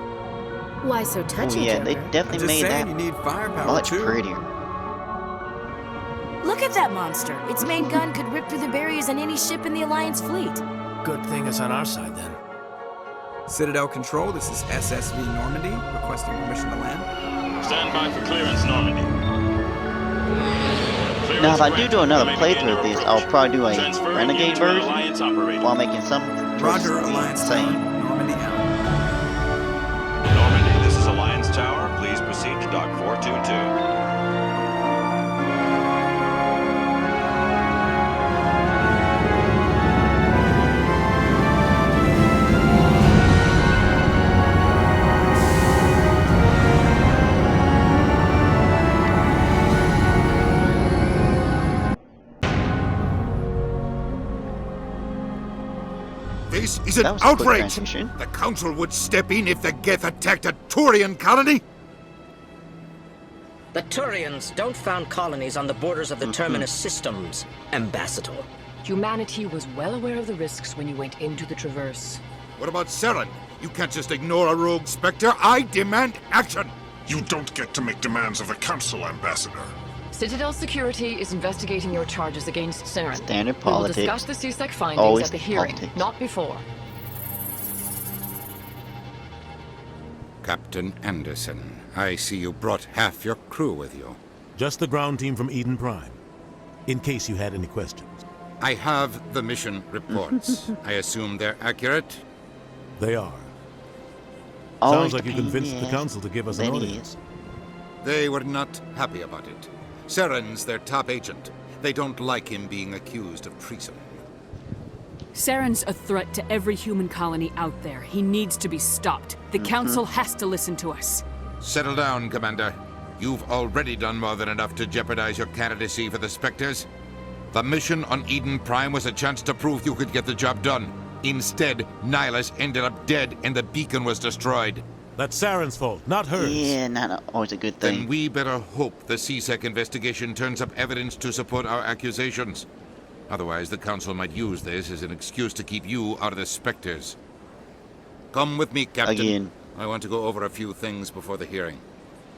D: Why so touchy,
A: Oh yeah, they
D: Joker?
A: definitely
N: I'm just
A: made
N: saying
A: that
N: you need firepower
A: much
N: too.
A: prettier.
D: Look at that monster. Its main gun could rip through the barriers on any ship in the Alliance fleet.
B: Good thing it's on our side, then.
N: Citadel Control, this is SSV Normandy, requesting permission to land.
E: Stand by for clearance, Normandy.
A: Now, if I do another playthrough of this, I'll probably do a Renegade version while making some
N: Roger, Alliance Tower. Normandy out.
E: Normandy, this is Alliance Tower. Please proceed to Dock 422.
I: This is an outrage! The Council would step in if the Geth attacked a Turian colony?
O: The Turians don't found colonies on the borders of the Terminus systems, Ambassador.
P: Humanity was well aware of the risks when you went into the Traverse.
I: What about Saren? You can't just ignore a rogue Spectre. I demand action!
Q: You don't get to make demands of the Council, Ambassador.
P: Citadel Security is investigating your charges against Saren.
A: Standard
P: We will
A: politics.
P: discuss the CSEC findings
A: Always
P: at the hearing,
A: politics.
P: not before.
I: Captain Anderson, I see you brought half your crew with you.
L: Just the ground team from Eden Prime, in case you had any questions.
I: I have the mission reports. I assume they're accurate?
L: They are.
A: Always
L: Sounds like you convinced the
A: yes.
L: Council to give us an
A: That
L: audience.
I: They were not happy about it. Saren's their top agent. They don't like him being accused of treason.
F: Saren's a threat to every human colony out there. He needs to be stopped. The Council has to listen to us.
I: Settle down, Commander. You've already done more than enough to jeopardize your candidacy for the Spectres. The mission on Eden Prime was a chance to prove you could get the job done. Instead, Nihilus ended up dead and the beacon was destroyed.
L: That's Saren's fault, not hers.
A: Yeah, not always a good thing.
I: Then we better hope the CSEC investigation turns up evidence to support our accusations. Otherwise, the Council might use this as an excuse to keep you out of the Spectres. Come with me, Captain.
A: Again.
I: I want to go over a few things before the hearing.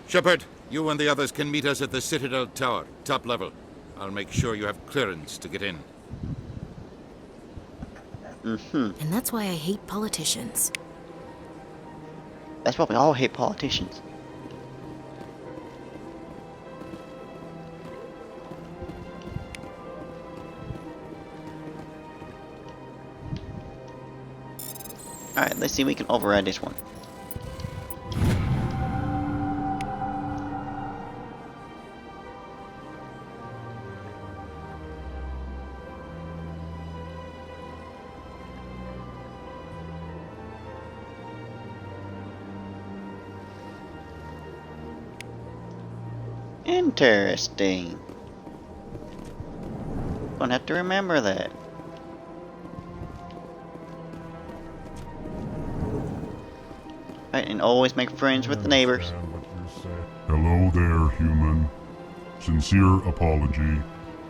I: Shepard, you and the others can meet us at the Citadel Tower, top level. I'll make sure you have clearance to get in.
D: And that's why I hate politicians.
A: That's why we all hate politicians. Alright, let's see if we can override this one. Interesting. Gonna have to remember that. Right, and always make friends with the neighbors.
Q: Hello there, human. Sincere apology,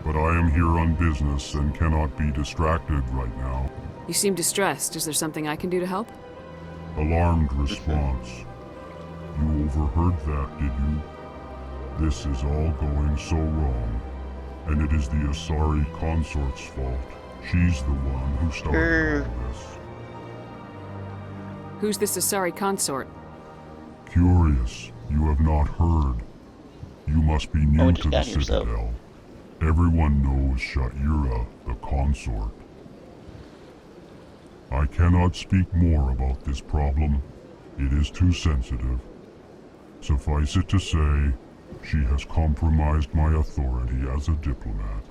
Q: but I am here on business and cannot be distracted right now.
F: You seem distressed. Is there something I can do to help?
Q: Alarmed response. You overheard that, did you? This is all going so wrong, and it is the Asari consort's fault. She's the one who started all this.
F: Who's this Asari consort?
Q: Curious, you have not heard. You must be new to the Citadel. Everyone knows Sha'ira, the consort. I cannot speak more about this problem. It is too sensitive. Suffice it to say, she has compromised my authority as a diplomat.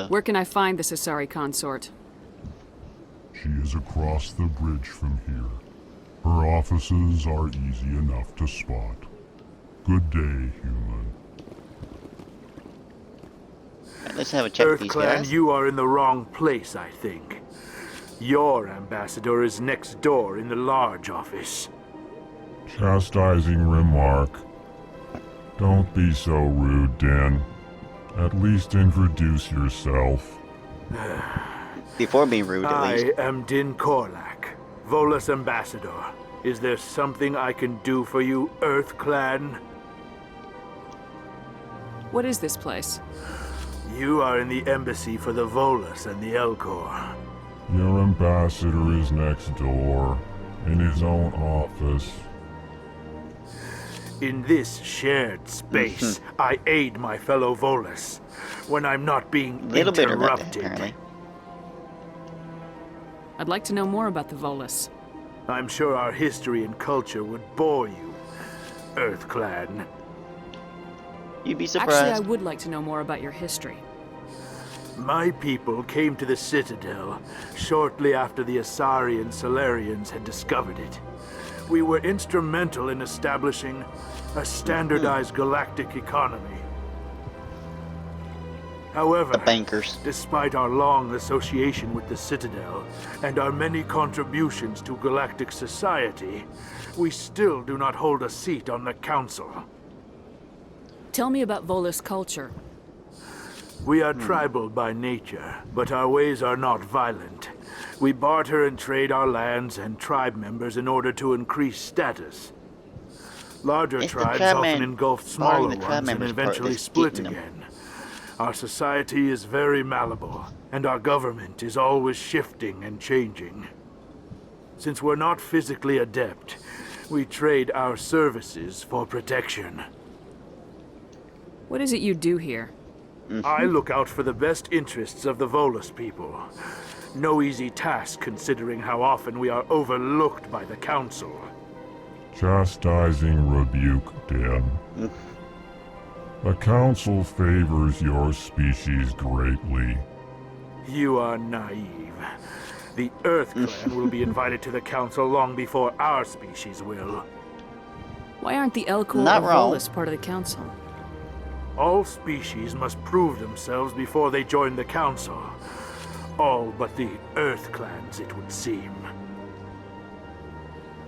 F: Where can I find this Asari consort?
Q: She is across the bridge from here. Her offices are easy enough to spot. Good day, human.
A: Let's have a check with these
R: Earthclan,
A: guys.
R: you are in the wrong place, I think. Your ambassador is next door in the large office.
Q: Chastising remark. Don't be so rude, Den. At least introduce yourself.
A: Before being rude, at least.
R: I am Din Korlak, Volus ambassador. Is there something I can do for you, Earthclan?
F: What is this place?
R: You are in the embassy for the Volus and the Elcor.
Q: Your ambassador is next door, in his own office.
R: In this shared space, I aid my fellow Volus when I'm not being
A: Little bit of that,
R: interrupted.
A: apparently.
F: I'd like to know more about the Volus.
R: I'm sure our history and culture would bore you, EarthClan.
A: You'd be surprised.
F: Actually, I would like to know more about your history.
R: My people came to the Citadel shortly after the Asari and Solarians had discovered it. We were instrumental in establishing a standardized galactic economy. However,
A: The bankers.
R: despite our long association with the Citadel and our many contributions to galactic society, we still do not hold a seat on the Council.
F: Tell me about Volus culture.
R: We are tribal by nature, but our ways are not violent. We barter and trade our lands and tribe members in order to increase status. Larger
A: If the
R: tribes
A: tribe
R: often
A: man-
R: engulf
A: barring
R: smaller
A: the tribe
R: ones and
A: members part,
R: eventually
A: that's
R: split
A: eating them.
R: again. Our society is very malleable, and our government is always shifting and changing. Since we're not physically adept, we trade our services for protection.
F: What is it you do here?
R: I look out for the best interests of the Volus people. No easy task considering how often we are overlooked by the Council.
Q: Chastising rebuke, Dan. The Council favors your species greatly.
R: You are naive. The EarthClan will be invited to the Council long before our species will.
F: Why aren't the Elcor
A: Not
F: or
A: wrong.
F: Volus part of the Council?
R: All species must prove themselves before they join the Council. All but the EarthClans, it would seem.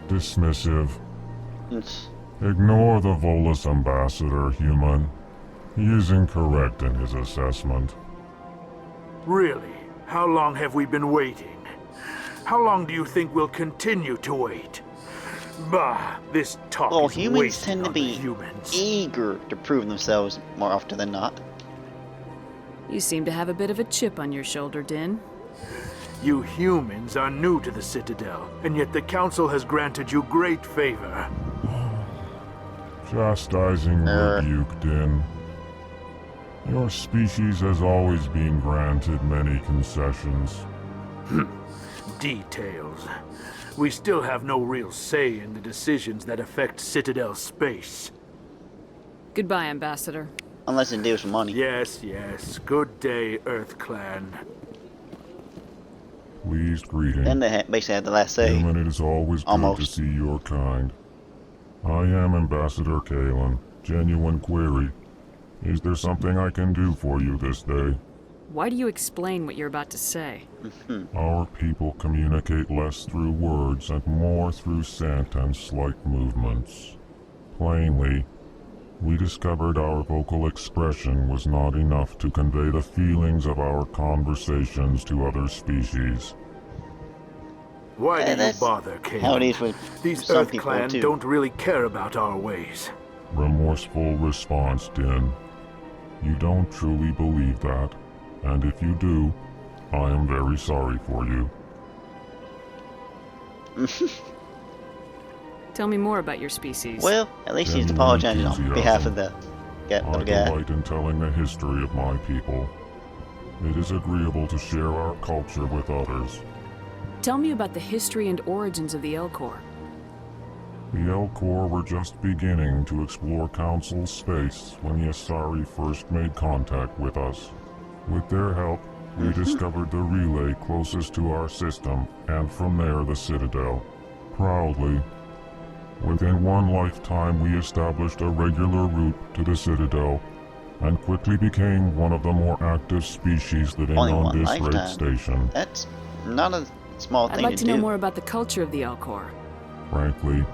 Q: Dismissive.
A: It's-
Q: Ignore the Volus ambassador, human. He is incorrect in his assessment.
R: Really? How long have we been waiting? How long do you think we'll continue to wait? Bah, this talk
A: Well,
R: is
A: humans
R: wasted
A: tend to
R: on the
A: be
R: humans.
A: eager to prove themselves more often than not.
F: You seem to have a bit of a chip on your shoulder, Din.
R: You humans are new to the Citadel, and yet the Council has granted you great favor.
Q: Chastising rebuke, Din. Your species has always been granted many concessions.
R: Details. We still have no real say in the decisions that affect Citadel space.
F: Goodbye, Ambassador.
A: Unless it deals with money.
R: Yes, yes. Good day, EarthClan.
Q: Pleased greeting.
A: Then they basically had the last say.
Q: Human, it is always good
A: Almost.
Q: to see your kind. I am Ambassador Kalen. Genuine query. Is there something I can do for you this day?
F: Why do you explain what you're about to say?
Q: Our people communicate less through words and more through scent and slight movements. Plainly, we discovered our vocal expression was not enough to convey the feelings of our conversations to other species.
R: Why do you
A: that's
R: bother, Kalen?
A: how it is with
R: These
A: some people,
R: EarthClan
A: too.
R: don't really care about our ways.
Q: Remorseful response, Din. You don't truly believe that, and if you do, I am very sorry for you.
F: Tell me more about your species.
A: Well, at least he's
Q: Genuine
A: apologizing on
Q: enthusiasm.
A: behalf of the
Q: I
A: little guy.
Q: delight in telling the history of my people. It is agreeable to share our culture with others.
F: Tell me about the history and origins of the Elcor.
Q: The Elcor were just beginning to explore Council space when the Asari first made contact with us. With their help, we discovered the relay closest to our system, and from there the Citadel. Proudly, within one lifetime we established a regular route to the Citadel, and quickly became one of the more active species living
A: Only
Q: on
A: one
Q: this great
A: lifetime.
Q: station.
A: That's not a small
F: I'd
A: thing
F: like to
A: do.
F: know more about the culture of the Elcor.
Q: Frankly,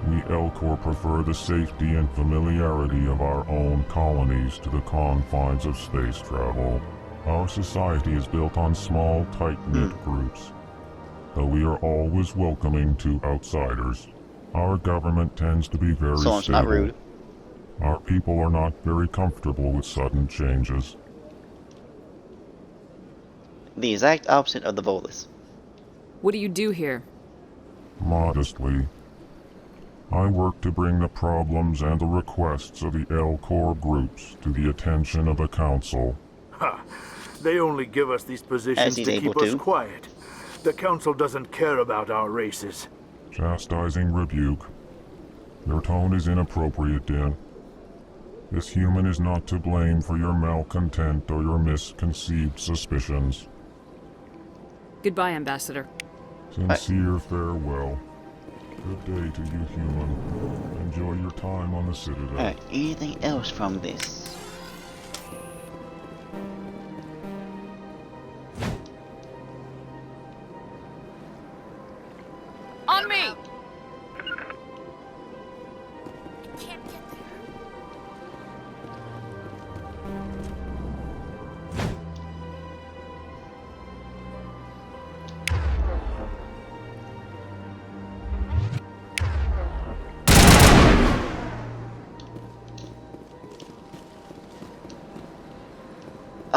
Q: we Elcor prefer the safety and familiarity of our own colonies to the confines of space travel. Our society is built on small, tight-knit groups. Though we are always welcoming to outsiders, our government tends to be very
A: So it's
Q: stable.
A: not rude.
Q: Our people are not very comfortable with sudden changes.
A: The exact opposite of the Volus.
F: What do you do here?
Q: Modestly, I work to bring the problems and the requests of the L-Corps groups to the attention of the Council.
R: Ha! They only give us these positions
A: he's
R: to
A: able
R: keep us
A: to.
R: quiet. The Council doesn't care about our races.
Q: Chastising rebuke. Your tone is inappropriate, Din. This human is not to blame for your malcontent or your misconceived suspicions.
F: Goodbye, Ambassador.
Q: Sincere farewell. Good day to you, human. Enjoy your time on the Citadel.
A: Alright, anything else from this?
F: On me!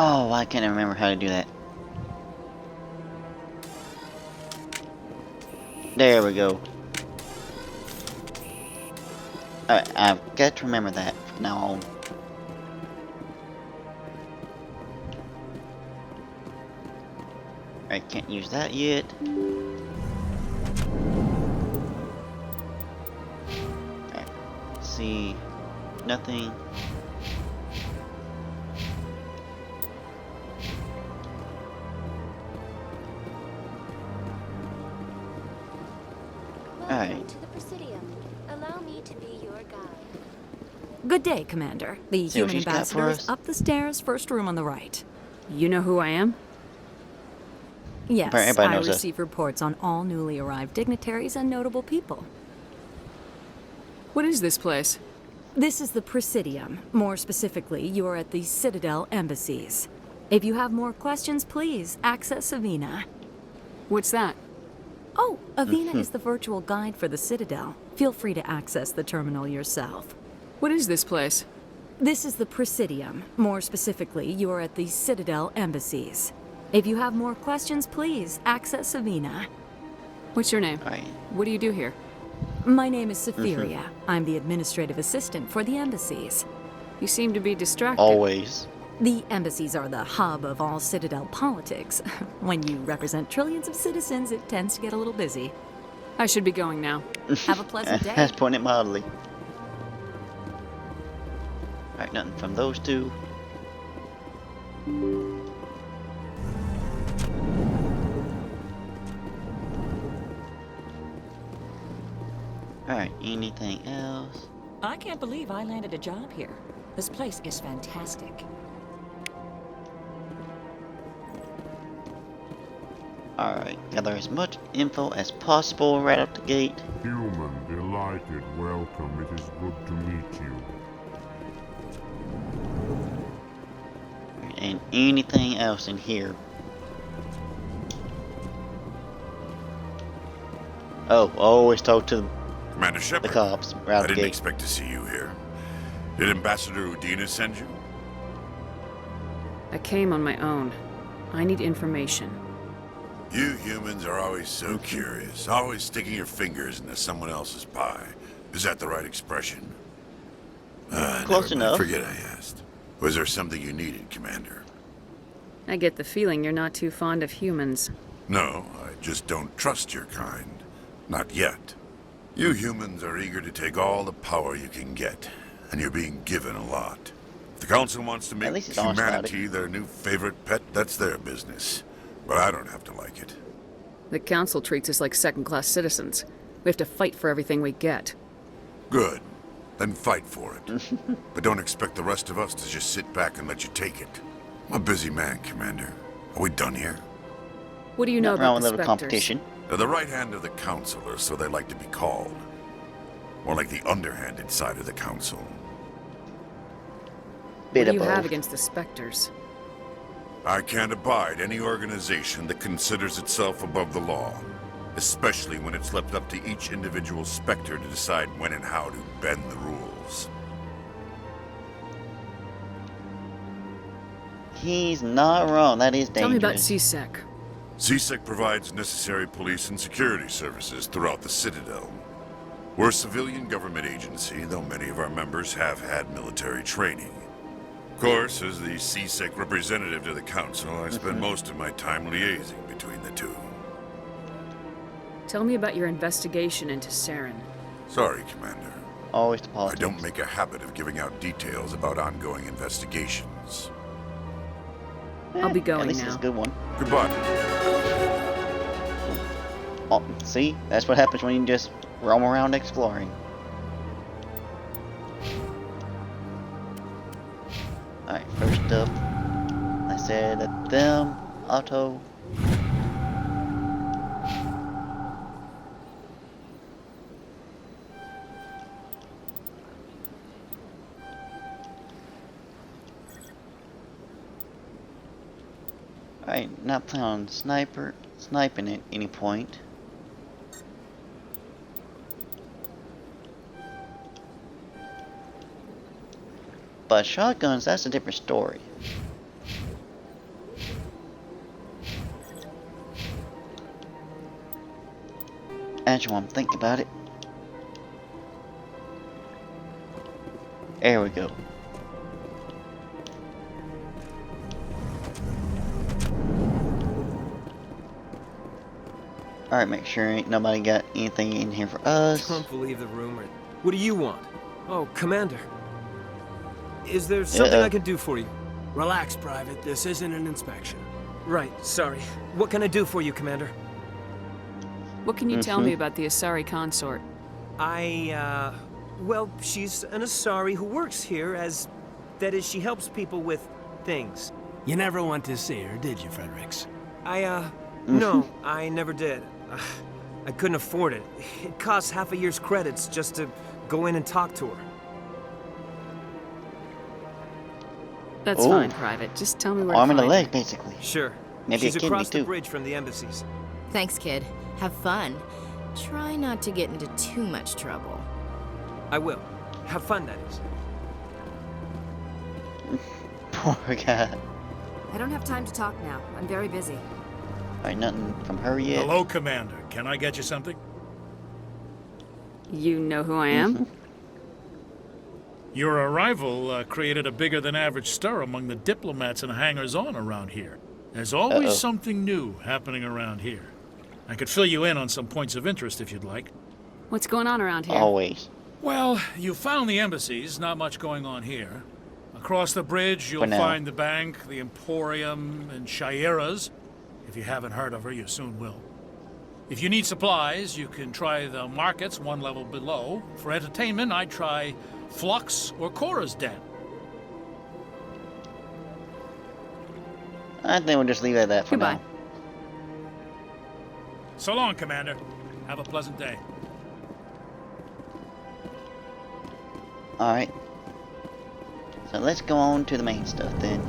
A: Oh, I can't remember how to do that. There we go. Alright, I've got to remember that from now on. Alright, can't use that yet. Alright, see, nothing.
S: Welcome to the Presidium. Allow me to be your guide.
T: Good day, Commander. The
A: See what
T: human
A: she's got for
T: ambassador
A: us?
T: is up the stairs, first room on the right.
F: You know who I am?
T: Yes,
A: Everybody
T: I
A: knows that.
T: receive reports on all newly arrived dignitaries and notable people.
F: What is this place?
T: This is the Presidium. More specifically, you are at the Citadel embassies. If you have more questions, please access Avina.
F: What's that?
T: Oh, Avina is the virtual guide for the Citadel. Feel free to access the terminal yourself.
F: What is this place?
T: This is the Presidium. More specifically, you are at the Citadel embassies. If you have more questions, please access Avina.
F: What's your name? What do you do here?
T: My name is Cytheria. I'm the administrative assistant for the embassies.
F: You seem to be distracted.
A: Always.
T: The embassies are the hub of all Citadel politics. When you represent trillions of citizens, it tends to get a little busy.
F: I should be going now.
T: Have a pleasant day.
A: That's putting it mildly. Alright, nothing from those two. Alright, anything else?
U: I can't believe I landed a job here. This place is fantastic.
A: Alright, gather as much info as possible right out the gate.
Q: Human, delighted, welcome. It is good to meet you.
A: And anything else in here? Oh, always talk to
E: Commander Shepard,
A: the cops right
E: I
A: out the
E: didn't
A: gate.
E: expect to see you here. Did Ambassador Udina send you?
F: I came on my own. I need information.
E: You humans are always so curious, always sticking your fingers into someone else's pie. Is that the right expression?
A: Close enough.
E: Forget I asked. Was there something you needed, Commander?
F: I get the feeling you're not too fond of humans.
E: No, I just don't trust your kind. Not yet. You humans are eager to take all the power you can get, and you're being given a lot. If the Council wants to make
A: least he's honest about
E: humanity their new favorite pet, that's their business. But I don't have to like it.
F: The Council treats us like second-class citizens. We have to fight for everything we get.
E: Good. Then fight for it. But don't expect the rest of us to just sit back and let you take it. I'm a busy man, Commander. Are we done here?
F: What do you know
A: Nothing wrong
F: about
A: with
F: the
A: a little
F: Spectres?
A: competition.
E: They're the right hand of the Council, or so they like to be called. More like the underhanded side of the Council.
F: What
A: Bit
F: do
A: of
F: you have
A: both.
F: against the Spectres?
E: I can't abide any organization that considers itself above the law, especially when it's left up to each individual Spectre to decide when and how to bend the rules.
A: He's not wrong. That is dangerous.
F: Tell me about CSEC.
E: CSEC provides necessary police and security services throughout the Citadel. We're a civilian government agency, though many of our members have had military training. Of course, as the CSEC representative to the Council, I spend most of my time liaising between the two.
F: Tell me about your investigation into Saren.
E: Sorry, Commander.
A: Always the
E: I
A: politics.
E: don't make a habit of giving out details about ongoing investigations.
F: I'll be
A: At
F: going
A: least
F: now.
A: it's a good one.
E: Goodbye.
A: Oh, see? That's what happens when you just roam around exploring. Alright, first up, I said at them, auto. Alright, not planning on sniping at any point. But shotguns, that's a different story. Actually, I'm thinking about it. There we go. Alright, make sure ain't nobody got anything in here for us.
H: Don't believe the rumor. What do you want? Oh, Commander. Is there something I can do for you?
B: Relax, Private. This isn't an inspection.
H: Right, sorry. What can I do for you, Commander?
F: What can you tell me about the Asari consort?
H: Well, she's an Asari who works here that is, she helps people with things.
B: You never went to see her, did you, Fredericks?
H: No, I never did. I couldn't afford it. It costs half a year's credits just to go in and talk to her.
F: That's fine, Private. Just tell me where to
A: Arm
F: find
A: and a leg,
F: her.
A: basically.
H: Sure.
A: Maybe
H: She's
A: a kidney,
H: across the
A: too.
H: bridge from the embassies.
D: Thanks, kid. Have fun. Try not to get into too much trouble.
H: I will. Have fun, that is.
A: Poor guy.
T: I don't have time to talk now. I'm very busy.
A: Alright, nothing from her yet.
C: Hello, Commander. Can I get you something?
F: You know who I am?
C: Your arrival created a bigger than average stir among the diplomats and hangers-on around here. There's always something new happening around here. I could fill you in on some points of interest if you'd like.
F: What's going on around here?
A: Always.
C: Well, you found the embassies, not much going on here. Across the bridge, you'll find the bank, the Emporium, and Shaira's. If you haven't heard of her, you soon will. If you need supplies, you can try the markets one level below. For entertainment, I'd try Flux or Cora's Den.
A: I think we'll just leave it at that for now.
C: So long, Commander. Have a pleasant day.
A: Alright. So let's go on to the main stuff then.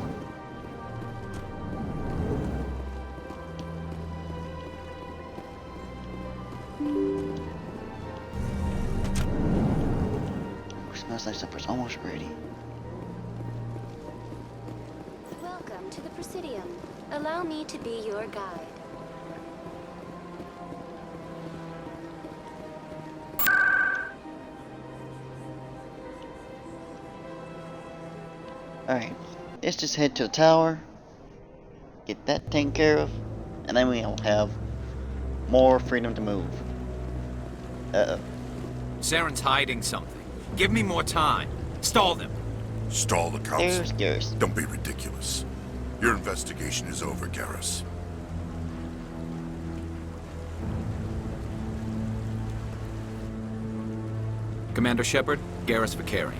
A: Smells like supper's almost ready.
S: Welcome to the Presidium. Allow me to be your guide.
A: Alright, let's just head to the tower, get that taken care of, and then we'll have more freedom to move.
N: Saren's hiding something. Give me more time. Stall them.
E: Stall the council?
A: There's
E: Don't be ridiculous. Your investigation is over, Garrus.
N: Commander Shepard, Garrus Vicarian.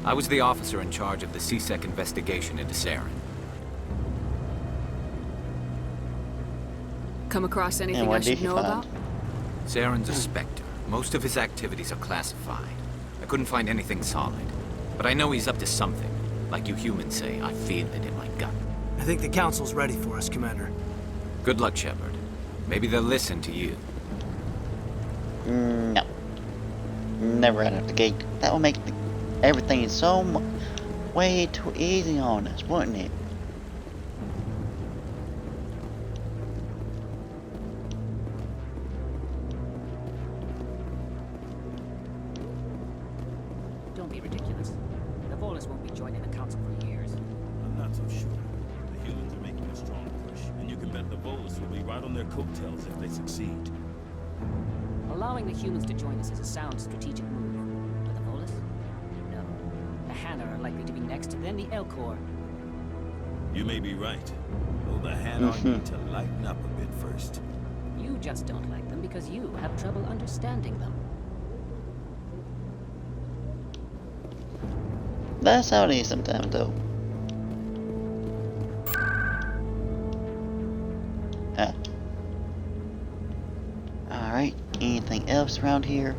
N: I was the officer in charge of the CSEC investigation into Saren.
F: Come across anything I should know about?
N: Saren's a Spectre. Most of his activities are classified. I couldn't find anything solid. But I know he's up to something. Like you humans say, I feel it in my gut.
B: I think the Council's ready for us, Commander.
N: Good luck, Shepard. Maybe they'll listen to you.
A: No. Never right out the gate. That would make everything so way too easy on us, wouldn't it?
L: Volus will be right on their coattails if they succeed.
U: Allowing the humans to join us is a sound strategic move. But the Volus? No. The Hanna are likely to be next, then the Elcor.
L: You may be right. Though the Hanna need to lighten up a bit first.
U: You just don't like them because you have trouble understanding them.
A: That's how it is sometimes, though. Alright, anything else around here?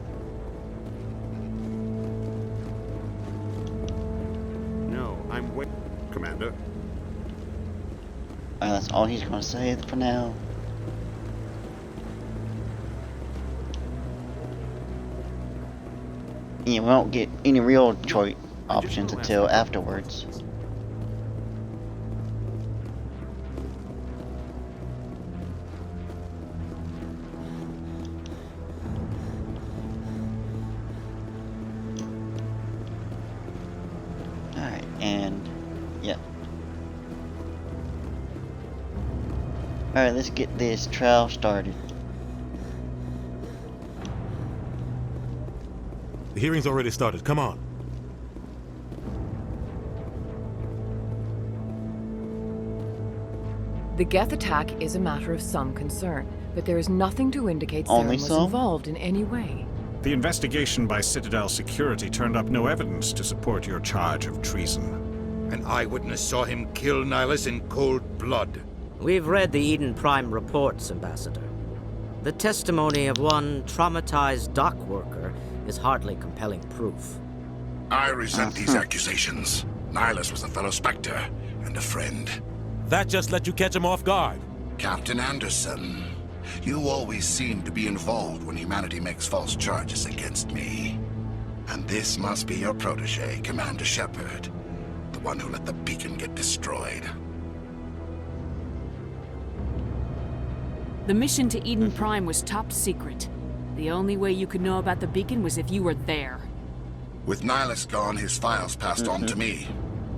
G: No, I'm waiting, Commander.
A: That's all he's gonna say for now. You won't get any real choice options until afterwards. Alright, and yeah. Alright, let's get this trial started.
L: The hearing's already started. Come on.
P: The Geth attack is a matter of some concern, but there is nothing to indicate Saren was involved in any way.
V: The investigation by Citadel Security turned up no evidence to support your charge of treason.
I: An eyewitness saw him kill Nihilus in cold blood.
O: We've read the Eden Prime reports, Ambassador. The testimony of one traumatized dock worker is hardly compelling proof.
E: I resent these accusations. Nihilus was a fellow Spectre and a friend.
L: That just let you catch him off guard.
E: Captain Anderson, you always seem to be involved when humanity makes false charges against me. And this must be your protege, Commander Shepard, the one who let the beacon get destroyed.
F: The mission to Eden Prime was top secret. The only way you could know about the beacon was if you were there.
E: With Nihilus gone, his files passed on to me.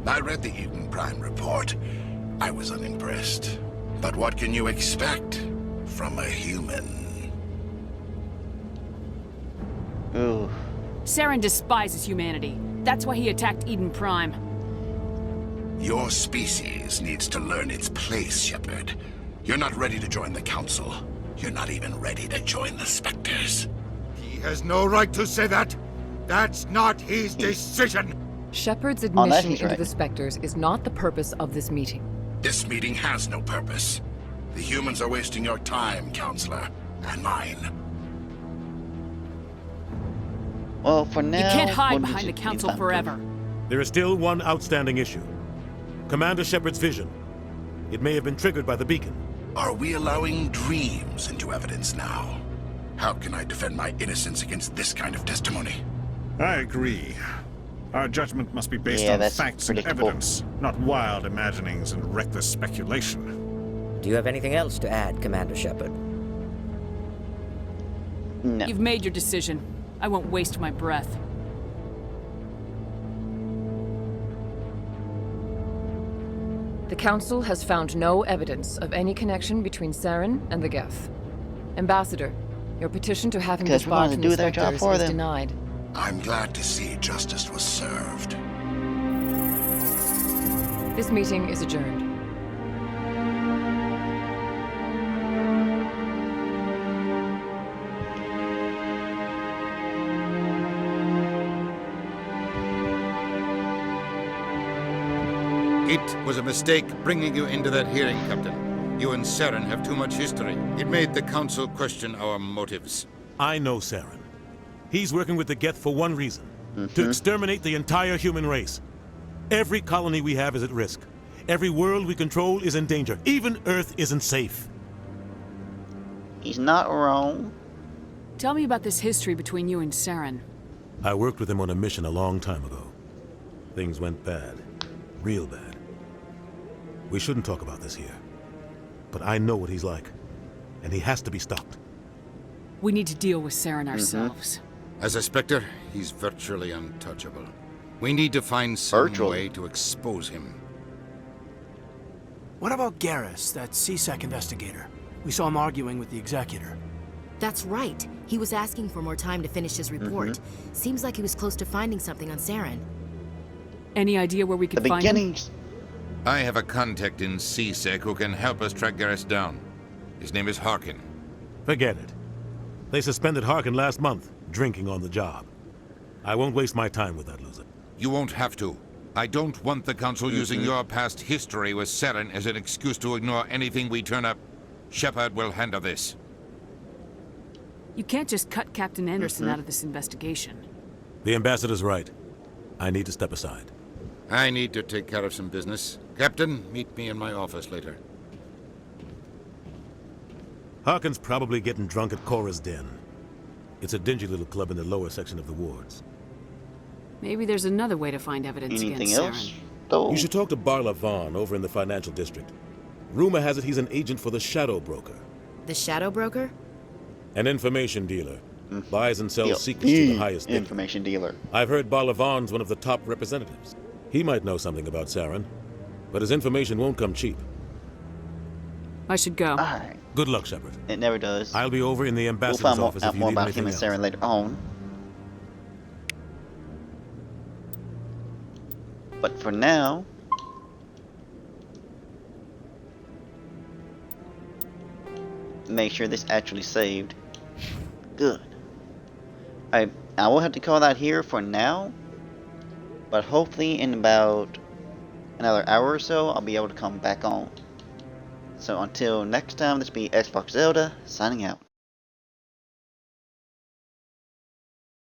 E: I read the Eden Prime report. I was unimpressed. But what can you expect from a human?
A: Ooh.
F: Saren despises humanity. That's why he attacked Eden Prime.
E: Your species needs to learn its place, Shepard. You're not ready to join the Council. You're not even ready to join the Spectres.
I: He has no right to say that. That's not his decision.
P: Shepard's admission into the Spectres is not the purpose of this meeting.
E: This meeting has no purpose. The humans are wasting your time, Counselor, and mine.
A: Well, for now,
F: you can't hide behind the Council forever.
L: There is still one outstanding issue. Commander Shepard's vision. It may have been triggered by the beacon.
E: Are we allowing dreams into evidence now? How can I defend my innocence against this kind of testimony?
V: I agree. Our judgment must be based on facts and evidence, not wild imaginings and reckless speculation.
O: Do you have anything else to add, Commander Shepard?
A: No.
F: You've made your decision. I won't waste my breath.
P: The Council has found no evidence of any connection between Saren and the Geth. Ambassador, your petition to have him disbarred from the Spectres is denied.
E: I'm glad to see justice was served.
P: This meeting is adjourned.
I: It was a mistake bringing you into that hearing, Captain. You and Saren have too much history. It made the Council question our motives.
L: I know Saren. He's working with the Geth for one reason. To exterminate the entire human race. Every colony we have is at risk. Every world we control is in danger. Even Earth isn't safe.
A: He's not wrong.
F: Tell me about this history between you and Saren.
L: I worked with him on a mission a long time ago. Things went bad. Real bad. We shouldn't talk about this here. But I know what he's like. And he has to be stopped.
F: We need to deal with Saren ourselves.
I: As a Spectre, he's virtually untouchable. We need to find some way to expose him.
B: What about Garrus, that CSEC investigator? We saw him arguing with the executor.
D: That's right. He was asking for more time to finish his report. Seems like he was close to finding something on Saren.
F: Any idea where we could find him?
I: I have a contact in CSEC who can help us track Garrus down. His name is Harkin.
L: Forget it. They suspended Harkin last month, drinking on the job. I won't waste my time with that loser.
I: You won't have to. I don't want the Council using your past history with Saren as an excuse to ignore anything we turn up. Shepard will handle this.
F: You can't just cut Captain Anderson out of this investigation.
L: The ambassador's right. I need to step aside.
I: I need to take care of some business. Captain, meet me in my office later.
L: Harkin's probably getting drunk at Cora's Den. It's a dingy little club in the lower section of the wards.
F: Maybe there's another way to find evidence against Saren.
L: You should talk to Barla Vaughn over in the financial district. Rumor has it he's an agent for the Shadow Broker.
D: The Shadow Broker?
L: An information dealer. Buys and sells secrets to the highest bidder.
A: Information dealer.
L: I've heard Barla Vaughn's one of the top representatives. He might know something about Saren, but his information won't come cheap.
F: I should go.
A: Alright.
L: Good luck, Shepard.
A: It never does.
L: I'll be over in the ambassador's office if you
A: more
L: need
A: about
L: anything
A: him and
L: else.
A: Saren later on. But for now, make sure this actually saved. Good. I will have to call that here for now, but hopefully in about another hour or so I'll be able to come back on. So until next time, this be Xbox Zelda signing out.